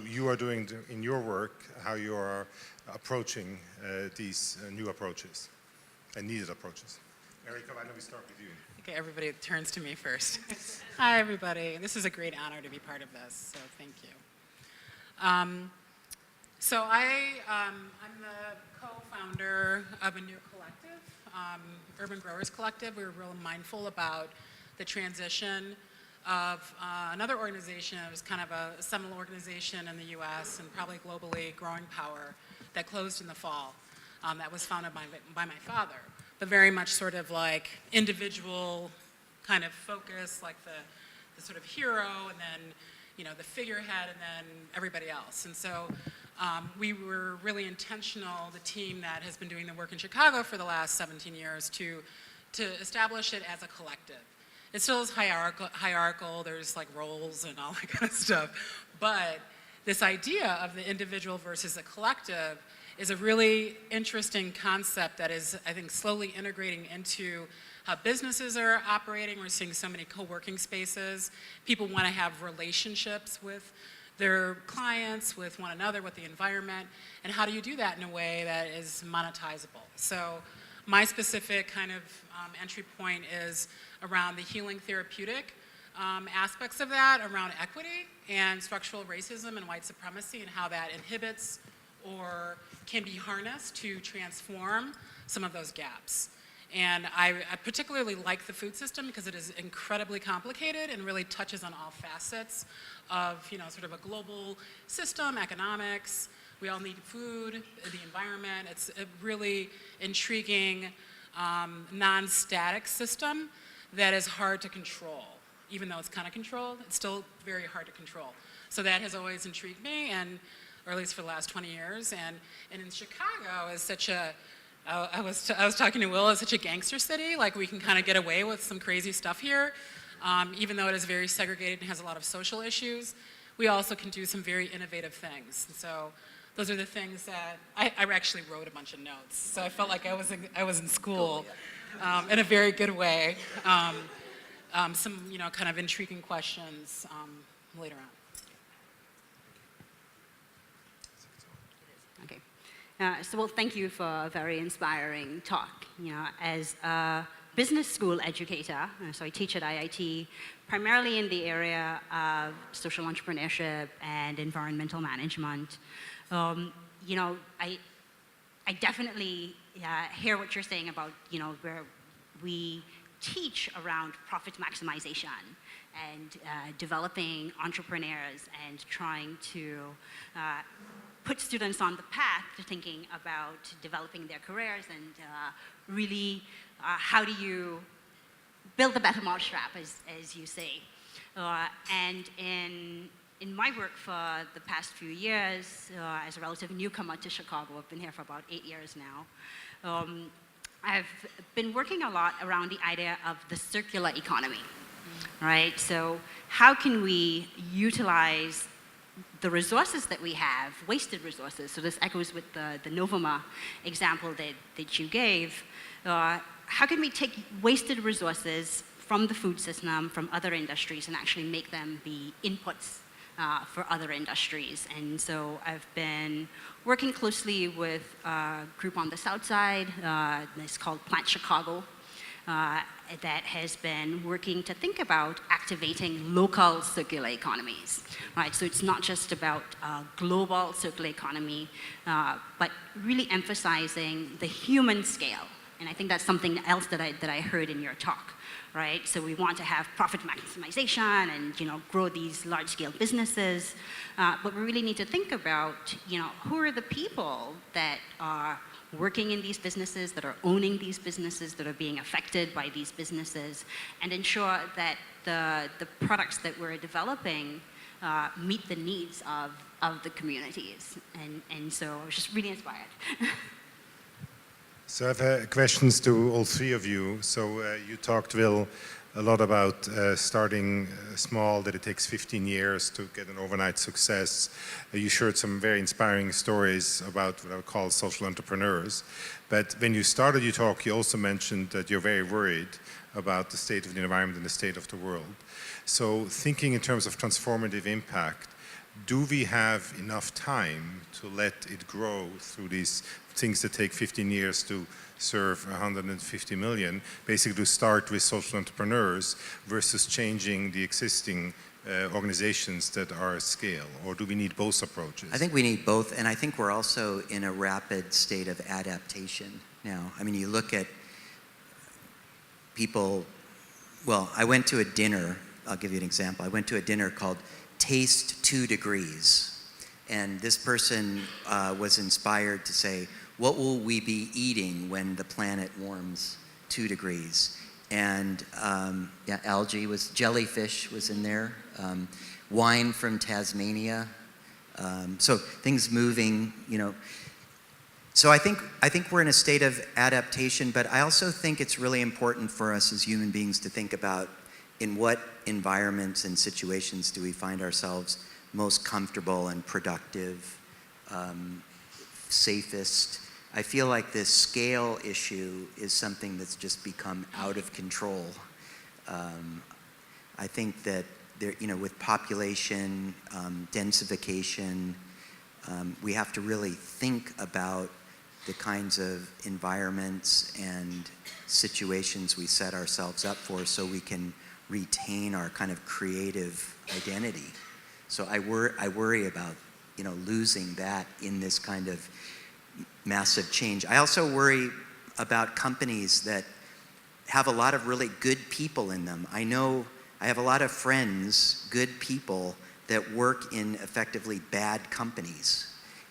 you are doing in your work, how you are approaching these new approaches and needed approaches. Erika, why don't we start with you? Okay, everybody turns to me first. Hi, everybody. This is a great honor to be part of this, so thank you. I'm the co-founder of a new collective, Urban Growers Collective. We're real mindful about the transition of another organization. It was kind of a seminal organization in the US and probably globally, Growing Power, that closed in the fall. That was founded by my father, but very much sort of like individual kind of focus, like the sort of hero, and then the figurehead, and then everybody else. And so we were really intentional, the team that has been doing the work in Chicago for the last 17 years, to establish it as a collective. It still is hierarchical, there's like roles and all that kind of stuff, but this idea of the individual versus the collective is a really interesting concept that is, I think, slowly integrating into how businesses are operating. We're seeing so many co-working spaces. People want to have relationships with their clients, with one another, with the environment, and how do you do that in a way that is monetizable? So my specific kind of entry point is around the healing therapeutic aspects of that, around equity and structural racism and white supremacy, and how that inhibits or can be harnessed to transform some of those gaps. And I particularly like the food system because it is incredibly complicated and really touches on all facets of, sort of a global system, economics. We all need food, the environment. It's a really intriguing, non-static system that is hard to control. Even though it's kind of controlled, it's still very hard to control. So that has always intrigued me, or at least for the last 20 years. And in Chicago is such a, I was talking to Will, it's such a gangster city. Like, we can kind of get away with some crazy stuff here. Even though it is very segregated and has a lot of social issues, we also can do some very innovative things. And so those are the things that, I actually wrote a bunch of notes. So I felt like I was in school in a very good way. Some, kind of intriguing questions later on. Okay. Well, thank you for a very inspiring talk. As a business school educator, so I teach at IIT, primarily in the area of social entrepreneurship and environmental management. I definitely hear what you're saying about, where we teach around profit maximization and developing entrepreneurs and trying to put students on the path to thinking about developing their careers and really how do you build a better mousetrap, as you say. And in my work for the past few years, as a relative newcomer to Chicago, I've been here for about 8 years now, I've been working a lot around the idea of the circular economy, right? So how can we utilize the resources that we have, wasted resources? So this echoes with the Novuma example that you gave. How can we take wasted resources from the food system, from other industries, and actually make them be inputs for other industries? And so I've been working closely with a group on the South Side. It's called Plant Chicago. that has been working to think about activating local circular economies, right? So it's not just about global circular economy, but really emphasizing the human scale. And I think that's something else that I heard in your talk, right? So we want to have profit maximization and, you know, grow these large-scale businesses, but we really need to think about, you know, who are the people that are working in these businesses, that are owning these businesses, that are being affected by these businesses, and ensure that the products that we're developing meet the needs of the communities. And so I was just really inspired. So I have questions to all three of you. So you talked, Will, a lot about starting small, that it takes 15 years to get an overnight success. You shared some very inspiring stories about what I would call social entrepreneurs. But when you started your talk, you also mentioned that you're very worried about the state of the environment and the state of the world. So thinking in terms of transformative impact, do we have enough time to let it grow through these things that take 15 years to serve 150 million, basically to start with social entrepreneurs versus changing the existing organizations that are at scale? Or do we need both approaches? I think we need both, and I think we're also in a rapid state of adaptation now. I mean, you look at people, well, I went to a dinner, I'll give you an example. I went to a dinner called Taste 2 Degrees. And this person was inspired to say, what will we be eating when the planet warms 2 degrees? And yeah, algae was, jellyfish was in there, wine from Tasmania. So things moving, you know. So I think we're in a state of adaptation, but I also think it's really important for us as human beings to think about in what environments and situations do we find ourselves most comfortable and productive, safest. I feel like this scale issue is something that's just become out of control. I think that there, you know, with population, densification, we have to really think about the kinds of environments and situations we set ourselves up for so we can retain our kind of creative identity. So I worry about, you know, losing that in this kind of massive change. I also worry about companies that have a lot of really good people in them. I know I have a lot of friends, good people, that work in effectively bad companies.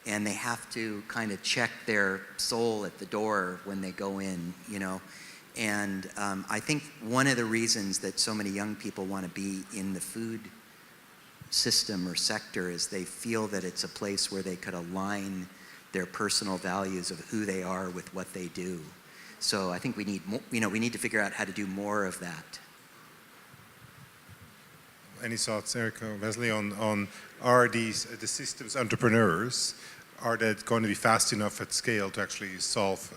And they have to kind of check their soul at the door when they go in, you know. And I think one of the reasons that so many young people want to be in the food system or sector is they feel that it's a place where they could align their personal values of who they are with what they do. So I think we need more, you know, we need to figure out how to do more of that. Any thoughts, Eric or Wesley, on are these the systems entrepreneurs, are they going to be fast enough at scale to actually solve,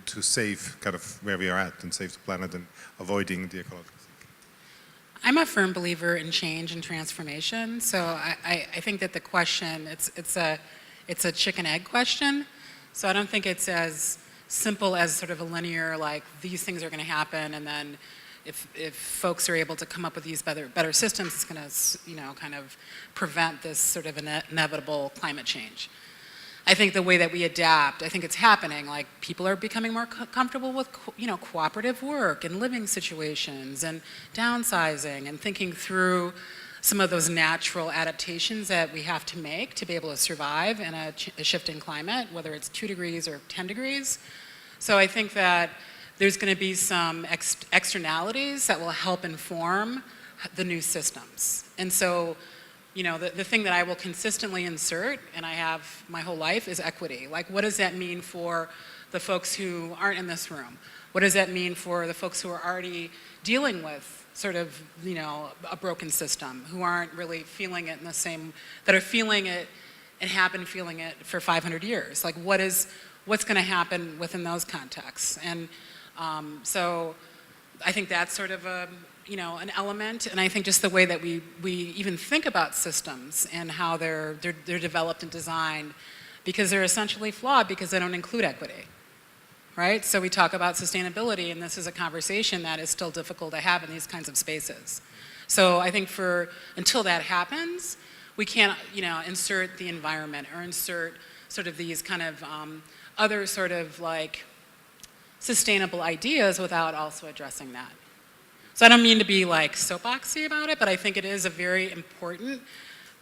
to save kind of where we are at and save the planet and avoiding the ecological thing? I'm a firm believer in change and transformation. So I think that the question, it's a chicken-egg question. So I don't think it's as simple as sort of a linear, like these things are going to happen, and then if folks are able to come up with these better systems, it's going to, you know, kind of prevent this sort of inevitable climate change. I think the way that we adapt, I think it's happening. Like people are becoming more comfortable with, you know, cooperative work and living situations and downsizing and thinking through some of those natural adaptations that we have to make to be able to survive in a shifting climate, whether it's 2 degrees or 10 degrees. So I think that there's going to be some externalities that will help inform the new systems. And so, you know, the thing that I will consistently insert, and I have my whole life, is equity. Like, what does that mean for the folks who aren't in this room? What does that mean for the folks who are already dealing with sort of, you know, a broken system, who aren't really feeling it in the same, that are feeling it and have been feeling it for 500 years? Like, what's going to happen within those contexts? And so I think that's sort of a, you know, an element, and I think just the way that we even think about systems and how they're developed and designed, because they're essentially flawed because they don't include equity. right? So we talk about sustainability, and this is a conversation that is still difficult to have in these kinds of spaces. So I think until that happens, we can't, insert the environment or insert sort of these kind of other sort of like sustainable ideas without also addressing that. So I don't mean to be like soapboxy about it, but I think it is a very important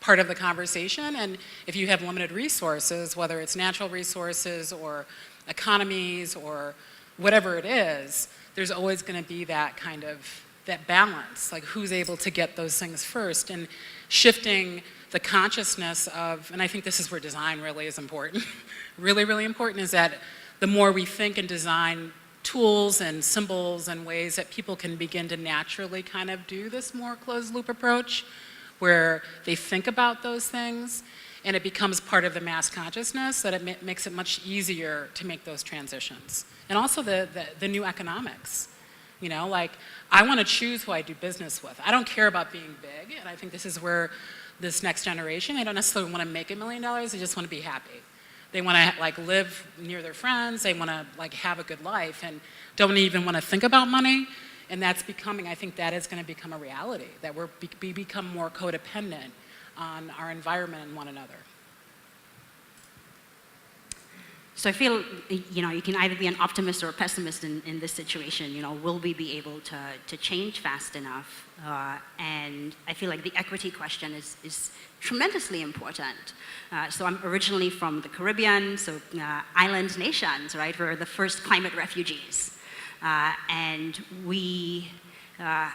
part of the conversation. And if you have limited resources, whether it's natural resources or economies or whatever it is, there's always going to be that kind of, that balance, like who's able to get those things first, and shifting the consciousness of, and I think this is where design really is important, really, really important, is that the more we think and design tools and symbols and ways that people can begin to naturally kind of do this more closed loop approach, where they think about those things and it becomes part of the mass consciousness, that it makes it much easier to make those transitions. And also the new economics. Like, I want to choose who I do business with. I don't care about being big, and I think this is where this next generation, they don't necessarily want to make $1 million, they just want to be happy. They want to like live near their friends, they want to like have a good life, and don't even want to think about money. And that's becoming, I think that is going to become a reality, that we become more codependent on our environment and one another. So I feel, you can either be an optimist or a pessimist in this situation. Will we be able to change fast enough? And I feel like the equity question is tremendously important. So I'm originally from the Caribbean, so island nations, right? We're the first climate refugees. And we are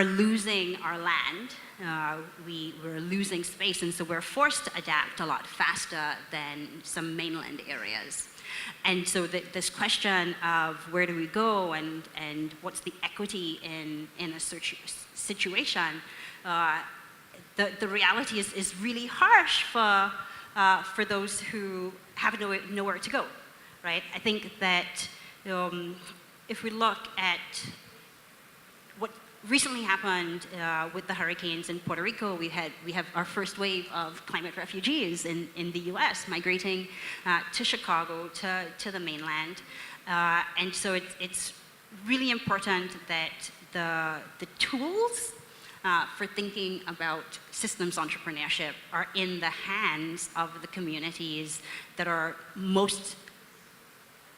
losing our land. We're losing space, and so we're forced to adapt a lot faster than some mainland areas. And so this question of where do we go and what's the equity in a situation, the reality is really harsh for those who have nowhere to go, right? I think that if we look at what recently happened with the hurricanes in Puerto Rico, we have our first wave of climate refugees in the US migrating to Chicago, to the mainland. And so it's really important that the tools for thinking about systems entrepreneurship are in the hands of the communities that are most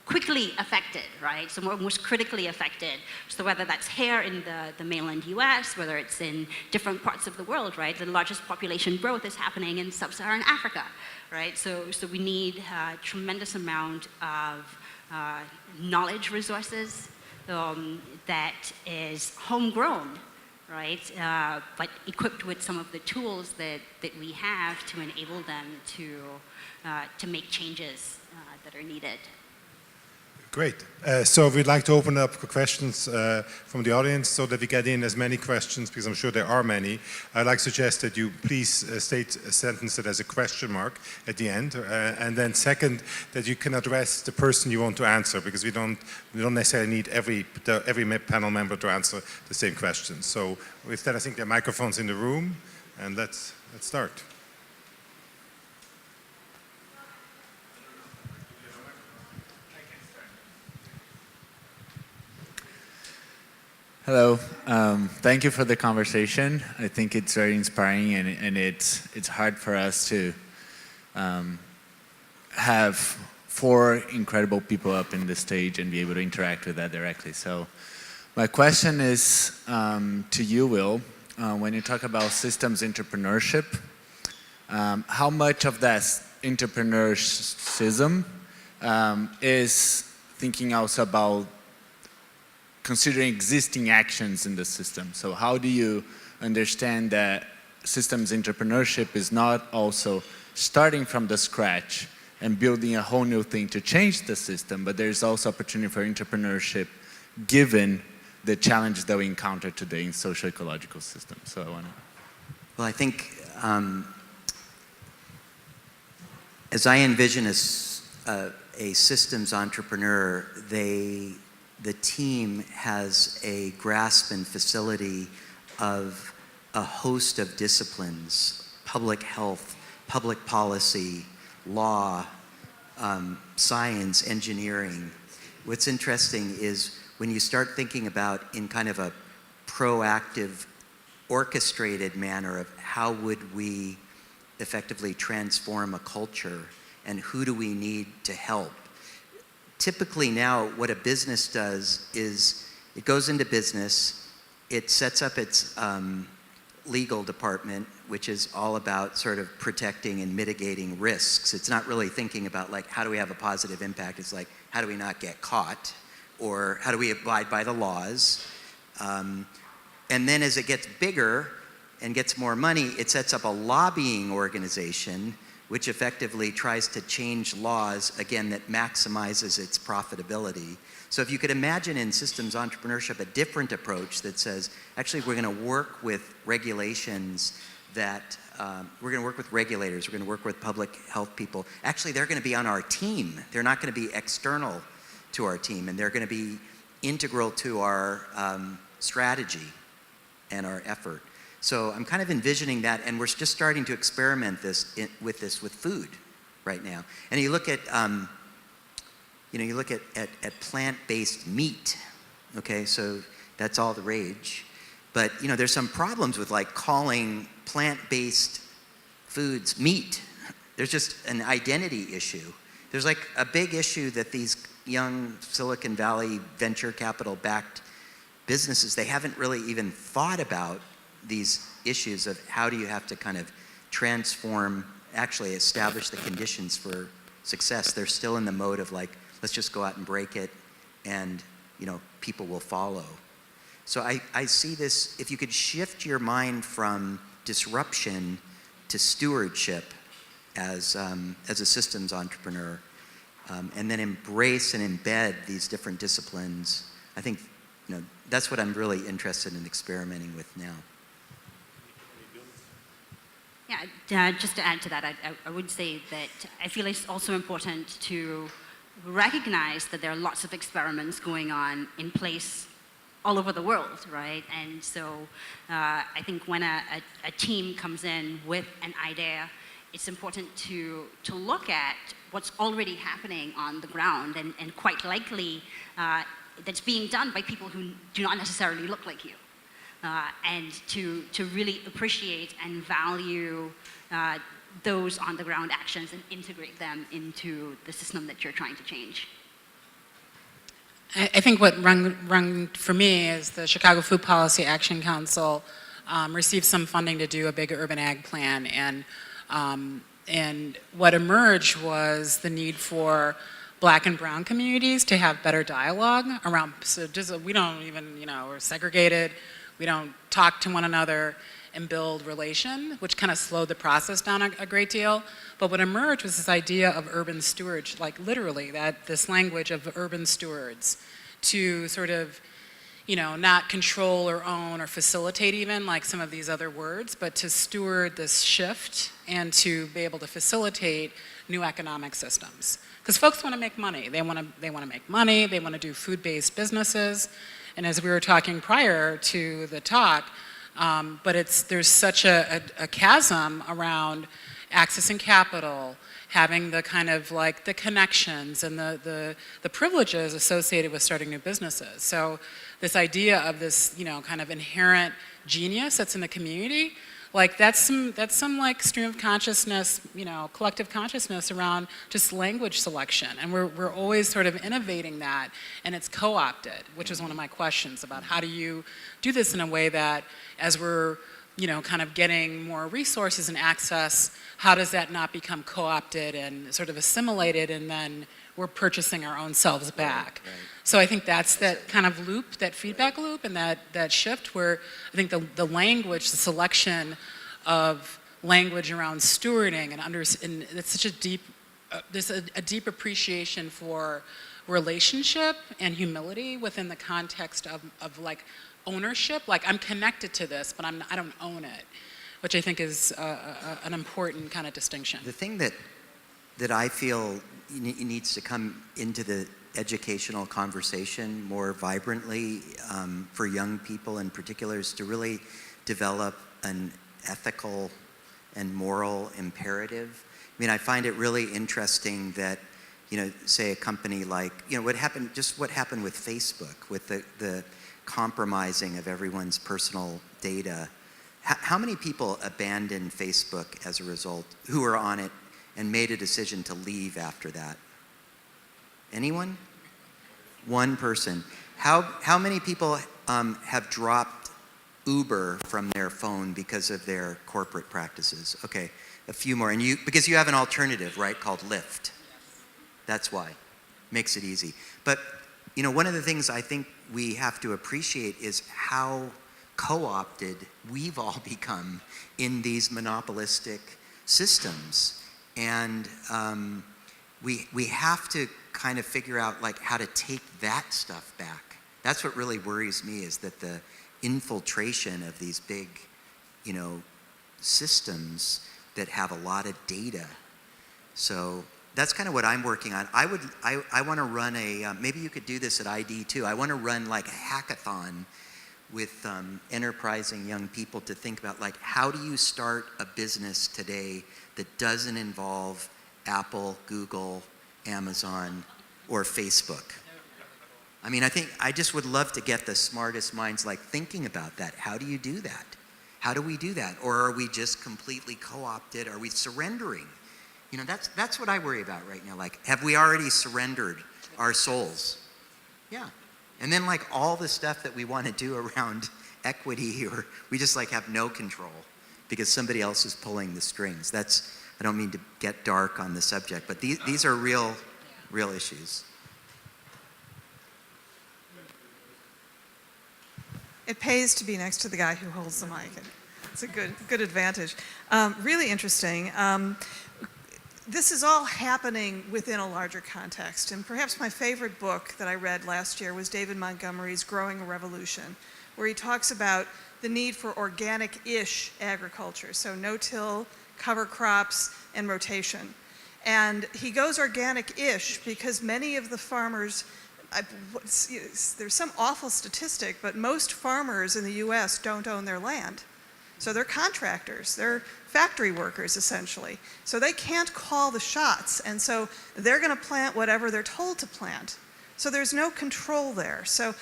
quickly affected, right? So most critically affected. So whether that's here in the mainland US, whether it's in different parts of the world, right? The largest population growth is happening in sub-Saharan Africa, right? So we need a tremendous amount of knowledge resources that is homegrown, right? But equipped with some of the tools that we have to enable them to make changes that are needed. Great. So we'd like to open up for questions from the audience so that we get in as many questions, because I'm sure there are many. I'd like to suggest that you please state a sentence that has a question mark at the end. And then second, that you can address the person you want to answer, because we don't necessarily need every panel member to answer the same question. So with that, I think there are microphones in the room, and let's start. Hello. Thank you for the conversation. I think it's very inspiring, and it's hard for us to have 4 incredible people up in the stage and be able to interact with that directly. So my question is to you, Will. When you talk about systems entrepreneurship, how much of that entrepreneurship is thinking also about considering existing actions in the system? So how do you understand that systems entrepreneurship is not also starting from the scratch and building a whole new thing to change the system, but there's also opportunity for entrepreneurship given the challenges that we encounter today in social ecological systems? So I want to... Well, I think as I envision a systems entrepreneur, the team has a grasp and facility of a host of disciplines: public health, public policy, law, science, engineering. What's interesting is when you start thinking about in kind of a proactive, orchestrated manner of how would we effectively transform a culture and who do we need to help. Typically now what a business does is it goes into business, it sets up its legal department, which is all about sort of protecting and mitigating risks. It's not really thinking about like, how do we have a positive impact? It's like, how do we not get caught? Or how do we abide by the laws? And then as it gets bigger and gets more money, it sets up a lobbying organization which effectively tries to change laws, again, that maximizes its profitability. So if you could imagine in systems entrepreneurship a different approach that says, actually we're going to work with regulations that, we're going to work with regulators, we're going to work with public health people. Actually, they're going to be on our team. They're not going to be external to our team, and they're going to be integral to our strategy and our effort. So I'm kind of envisioning that, and we're just starting to experiment with food right now. And you look at, you look at plant-based meat. Okay, so that's all the rage. But there's some problems with like calling plant-based foods meat. There's just an identity issue. There's like a big issue that these young Silicon Valley venture capital-backed businesses, they haven't really even thought about these issues of how do you have to kind of transform, actually establish the conditions for success. They're still in the mode of like, let's just go out and break it and people will follow. So I see this, if you could shift your mind from disruption to stewardship as a systems entrepreneur, and then embrace and embed these different disciplines, I think that's what I'm really interested in experimenting with now. Yeah, just to add to that, I would say that I feel it's also important to recognize that there are lots of experiments going on in place all over the world, right? And so I think when a team comes in with an idea, it's important to look at what's already happening on the ground, and quite likely that's being done by people who do not necessarily look like you. And to really appreciate and value those on the ground actions and integrate them into the system that you're trying to change. I think what rung for me is the Chicago Food Policy Action Council received some funding to do a big urban ag plan, and what emerged was the need for Black and brown communities to have better dialogue around, so just, we don't even, we're segregated, we don't talk to one another and build relation, which kind of slowed the process down a great deal. But what emerged was this idea of urban stewards, like literally this language of urban stewards, to sort of, not control or own or facilitate even like some of these other words, but to steward this shift and to be able to facilitate new economic systems. Because folks want to make money. They want to make money. They want to do food-based businesses. And as we were talking prior to the talk, there's such a chasm around accessing capital, having the kind of like the connections and the privileges associated with starting new businesses. So this idea of this, kind of inherent genius that's in the community, like that's some like stream of consciousness, collective consciousness around just language selection. And we're always sort of innovating that, and it's co-opted, which is one of my questions about how do you do this in a way that as we're, kind of getting more resources and access, how does that not become co-opted and sort of assimilated, and then we're purchasing our own selves back. Right. So I think that's that kind of loop, that feedback loop, and that shift where I think the language, the selection of language around stewarding and it's such a deep, there's a deep appreciation for relationship and humility within the context of like ownership. Like I'm connected to this, but I don't own it, which I think is an important kind of distinction. The thing that I feel needs to come into the educational conversation more vibrantly for young people in particular is to really develop an ethical and moral imperative. I mean, I find it really interesting that say a company like, what happened with Facebook, with the compromising of everyone's personal data. How many people abandoned Facebook as a result, who were on it and made a decision to leave after that? Anyone? One person. How many people have dropped Uber from their phone because of their corporate practices? Okay, a few more. And because you have an alternative, right, called Lyft. That's why. Makes it easy. But, one of the things I think we have to appreciate is how co-opted we've all become in these monopolistic systems. And we have to kind of figure out how to take that stuff back. That's what really worries me, is that the infiltration of these big, systems that have a lot of data. So that's kind of what I'm working on. I want to run maybe you could do this at ID too. I want to run a hackathon with enterprising young people to think about how do you start a business today that doesn't involve Apple, Google, Amazon, or Facebook. I mean, I just would love to get the smartest minds thinking about that. How do you do that? How do we do that? Or are we just completely co-opted? Are we surrendering? That's what I worry about right now. Have we already surrendered our souls? Yeah. And then all the stuff that we want to do around equity, or we just have no control because somebody else is pulling the strings. I don't mean to get dark on the subject, but these are real issues. It pays to be next to the guy who holds the mic. It's a good advantage. Really interesting. This is all happening within a larger context. And perhaps my favorite book that I read last year was David Montgomery's Growing a Revolution, where he talks about the need for organic-ish agriculture, so no-till, cover crops, and rotation. And he goes organic-ish because many of the farmers, there's some awful statistic, but most farmers in the US don't own their land. So they're contractors, they're factory workers essentially. So they can't call the shots, and so they're going to plant whatever they're told to plant. So there's no control there. So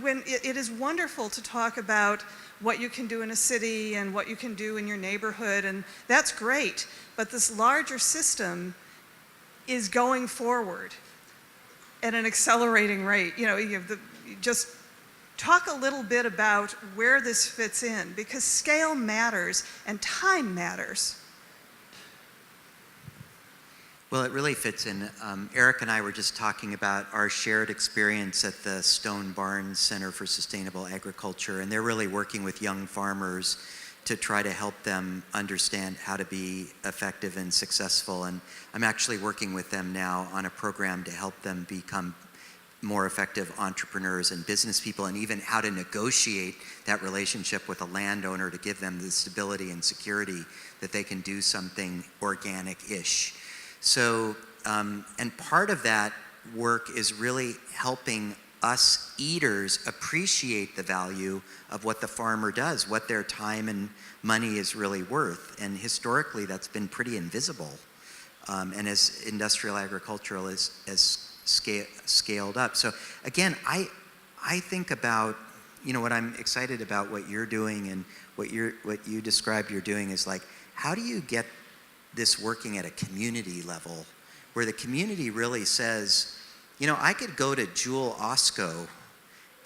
when it is wonderful to talk about what you can do in a city and what you can do in your neighborhood, and that's great. But this larger system is going forward at an accelerating rate. Just talk a little bit about where this fits in, because scale matters and time matters. Well, it really fits in. Eric and I were just talking about our shared experience at the Stone Barns Center for Sustainable Agriculture, and they're really working with young farmers to try to help them understand how to be effective and successful. And I'm actually working with them now on a program to help them become more effective entrepreneurs and business people, and even how to negotiate that relationship with a landowner to give them the stability and security that they can do something organic-ish. So, and part of that work is really helping us eaters appreciate the value of what the farmer does, what their time and money is really worth. And historically, that's been pretty invisible. And as industrial agriculture has scaled up. So again, I think about, what I'm excited about what you're doing and what you described you're doing is how do you get this working at a community level where the community really says, I could go to Jewel Osco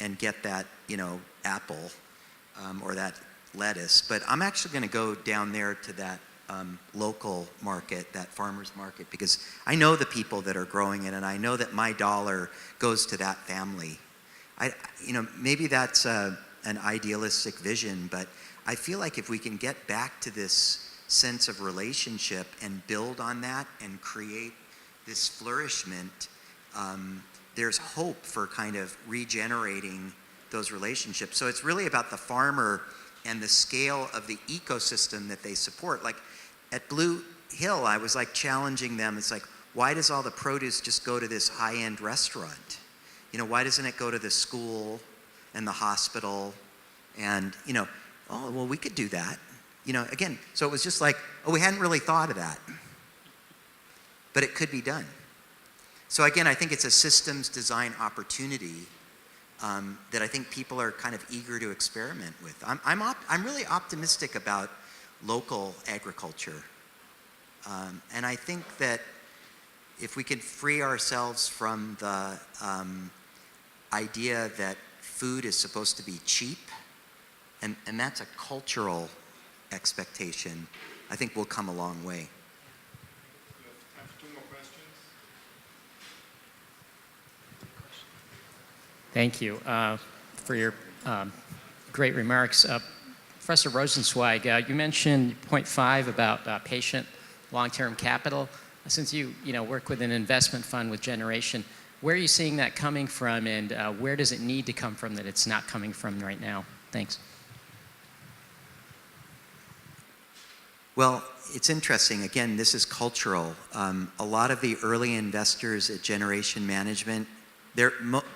and get that, apple or that lettuce, but I'm actually going to go down there to that local market, that farmer's market, because I know the people that are growing it, and I know that my dollar goes to that family. Maybe that's an idealistic vision, but I feel like if we can get back to this sense of relationship and build on that and create this flourishment, there's hope for kind of regenerating those relationships. So it's really about the farmer and the scale of the ecosystem that they support. At Blue Hill, I was challenging them. It's why does all the produce just go to this high-end restaurant? Why doesn't it go to the school and the hospital? And, oh, well, we could do that. Again, so it was just we hadn't really thought of that. But it could be done. So again, I think it's a systems design opportunity that I think people are kind of eager to experiment with. I'm really optimistic about local agriculture. And I think that if we can free ourselves from the idea that food is supposed to be cheap, and that's a cultural expectation, I think we'll come a long way. We have 2 more questions. Thank you for your great remarks. Professor Rosenzweig, you mentioned point 5 about patient long-term capital. Since you work with an investment fund with generation, where are you seeing that coming from, and where does it need to come from that it's not coming from right now? Thanks. Well, it's interesting. Again, this is cultural. A lot of the early investors at Generation Management,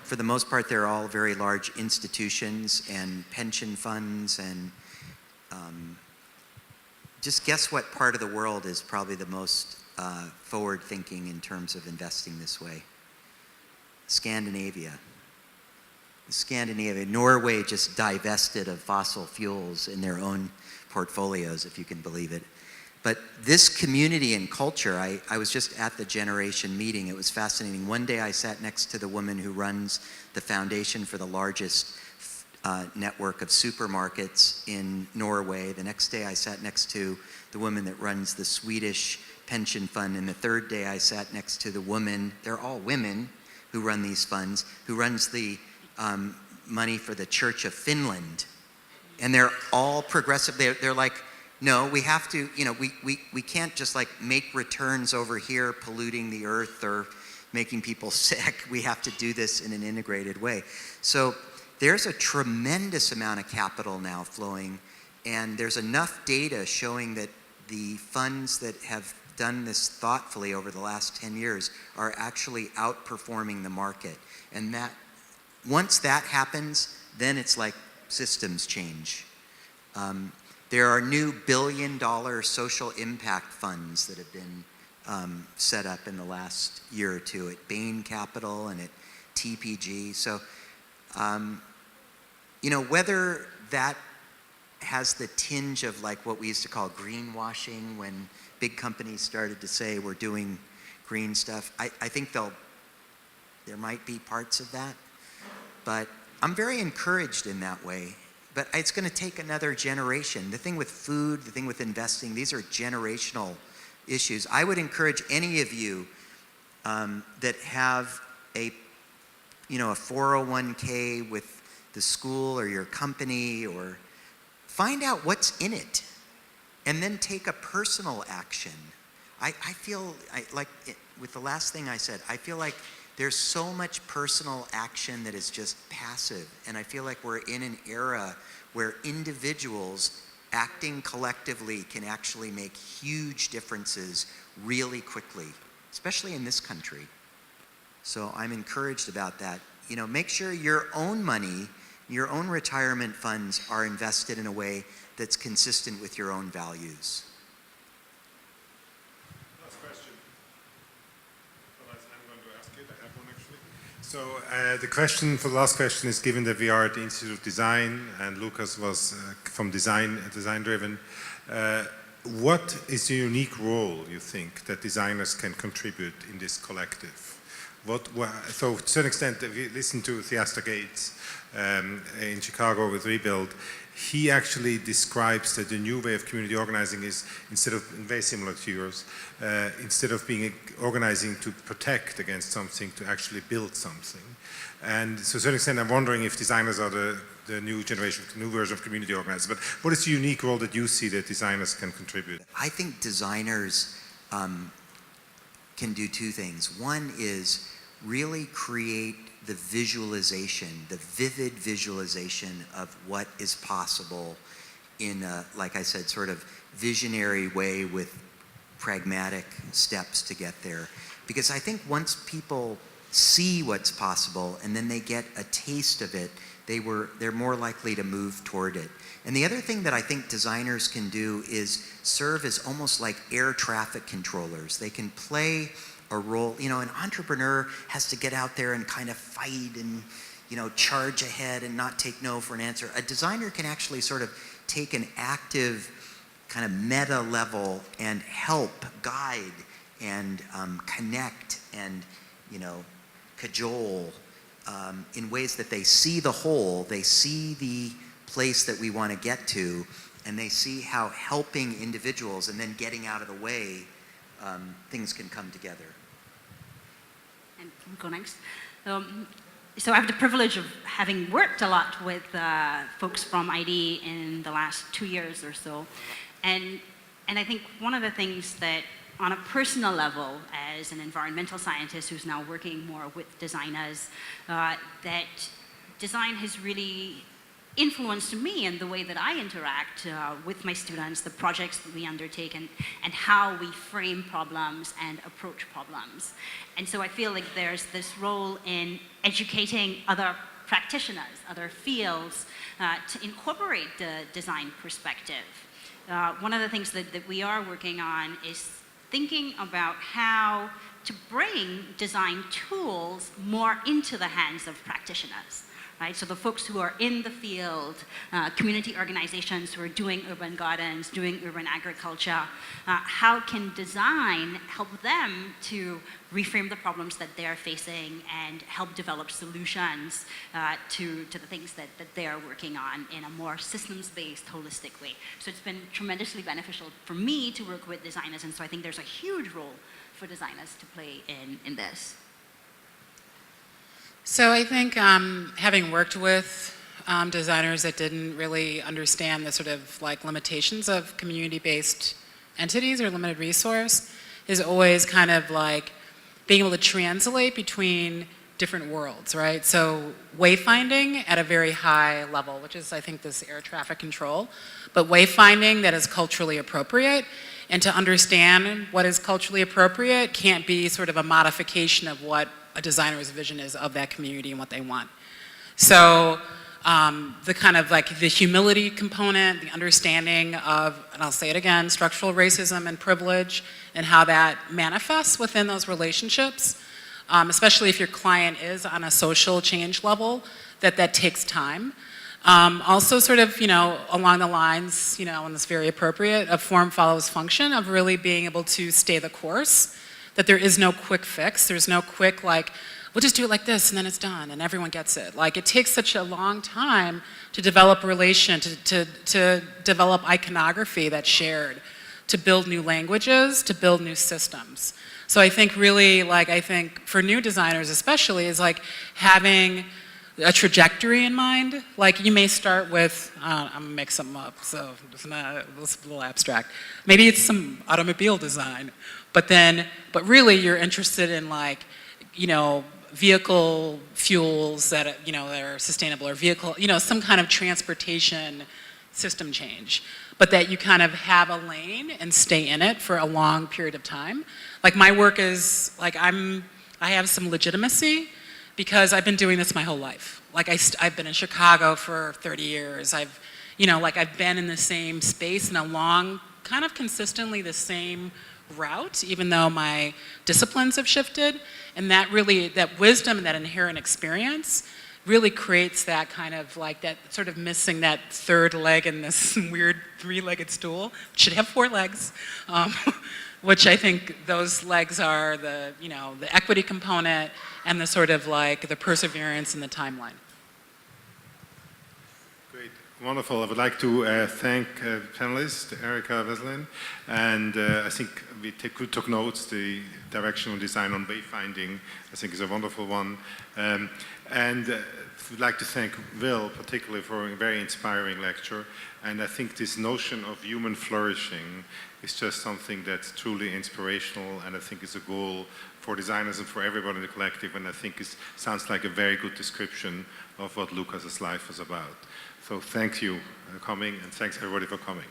for the most part, they're all very large institutions and pension funds, and just guess what part of the world is probably the most forward-thinking in terms of investing this way? Scandinavia. Norway just divested of fossil fuels in their own portfolios, if you can believe it. But this community and culture, I was just at the Generation meeting. It was fascinating. One day I sat next to the woman who runs the foundation for the largest network of supermarkets in Norway. The next day I sat next to the woman that runs the Swedish pension fund. And the third day I sat next to the woman, they're all women who run these funds, who runs the money for the Church of Finland. And they're all progressive. They're like, no, we have to, we can't just like make returns over here polluting the earth or making people sick. We have to do this in an integrated way. So there's a tremendous amount of capital now flowing, and there's enough data showing that the funds that have done this thoughtfully over the last 10 years are actually outperforming the market. And that once that happens, then it's like systems change. There are new billion-dollar social impact funds that have been set up in the last year or two at Bain Capital and at TPG. So, whether that has the tinge of like what we used to call greenwashing when big companies started to say we're doing green stuff, I think there might be parts of that. But I'm very encouraged in that way. But it's going to take another generation. The thing with food, the thing with investing, these are generational issues. I would encourage any of you that have a 401k with the school or your company, or find out what's in it and then take a personal action. I feel like with the last thing I said, I feel like there's so much personal action that is just passive. And I feel like we're in an era where individuals acting collectively can actually make huge differences really quickly, especially in this country. So I'm encouraged about that. Make sure your own money, your own retirement funds are invested in a way that's consistent with your own values. Last question. Otherwise, I'm going to ask it. I have one actually. So the question for the last question is, given that we are at the Institute of Design and Lukas was from design driven, what is the unique role you think that designers can contribute in this collective? So to a certain extent, if you listen to Theaster Gates in Chicago with Rebuild, he actually describes that the new way of community organizing is, instead of, very similar to yours, instead of organizing to protect against something, to actually build something. And so to a certain extent, I'm wondering if designers are the new generation, new version of community organizers. But what is the unique role that you see that designers can contribute? I think designers can do two things. One is really create the visualization, the vivid visualization of what is possible in a, like I said, sort of visionary way with pragmatic steps to get there. Because I think once people see what's possible and then they get a taste of it, they're more likely to move toward it. And the other thing that I think designers can do is serve as almost like air traffic controllers. They can play a role. You know, an entrepreneur has to get out there and kind of fight and, you know, charge ahead and not take no for an answer. A designer can actually sort of take an active kind of meta level and help guide and connect and, you know, cajole in ways that they see the whole, they see the place that we want to get to, and they see how helping individuals and then getting out of the way, things can come together. And I'll go next. So I have the privilege of having worked a lot with folks from ID in the last 2 years or so. And I think one of the things that on a personal level, as an environmental scientist who's now working more with designers, that design has really influenced me in the way that I interact with my students, the projects that we undertake, and how we frame problems and approach problems. And so I feel like there's this role in educating other practitioners, other fields, to incorporate the design perspective. One of the things that we are working on is thinking about how to bring design tools more into the hands of practitioners. Right? So the folks who are in the field, community organizations who are doing urban gardens, doing urban agriculture, how can design help them to reframe the problems that they're facing and help develop solutions to the things that they are working on in a more systems-based, holistic way. So it's been tremendously beneficial for me to work with designers, and so I think there's a huge role for designers to play in this. So I think having worked with designers that didn't really understand the sort of like limitations of community-based entities or limited resource is always kind of like being able to translate between different worlds, right? So wayfinding at a very high level, which is I think this air traffic control, but wayfinding that is culturally appropriate, and to understand what is culturally appropriate can't be sort of a modification of what a designer's vision is of that community and what they want. So the kind of like the humility component, the understanding of, and I'll say it again, structural racism and privilege and how that manifests within those relationships, especially if your client is on a social change level, that takes time. Also sort of, you know, along the lines, you know, and it's very appropriate, of form follows function, of really being able to stay the course, that there is no quick fix, there's no quick like, we'll just do it like this and then it's done and everyone gets it. Like it takes such a long time to develop a relation, to develop iconography that's shared, to build new languages, to build new systems. So I think really like, I think for new designers especially is like having a trajectory in mind. Like you may start with, I'm gonna make something up, so it's a little abstract. Maybe it's some automobile design, but really you're interested in like, you know, vehicle fuels that, you know, that are sustainable, or vehicle, you know, some kind of transportation system change, but that you kind of have a lane and stay in it for a long period of time. Like my work is like, I have some legitimacy because I've been doing this my whole life. Like I've been in Chicago for 30 years. I've been in the same space in a long, kind of consistently the same route, even though my disciplines have shifted. And that really, that wisdom and that inherent experience really creates that kind of like, that sort of missing that third leg in this weird three-legged stool. It should have 4 legs, which I think those legs are the, you know, the equity component and the sort of like the perseverance and the timeline. Great, wonderful. I would like to thank panelists, Erika Veslin, and I think we took notes. The directional design on wayfinding, I think, is a wonderful one. And we'd like to thank Will particularly for a very inspiring lecture. And I think this notion of human flourishing is just something that's truly inspirational, and I think it's a goal for designers and for everybody in the collective, and I think it sounds like a very good description of what Lukas's life was about. So thank you for coming, and thanks everybody for coming.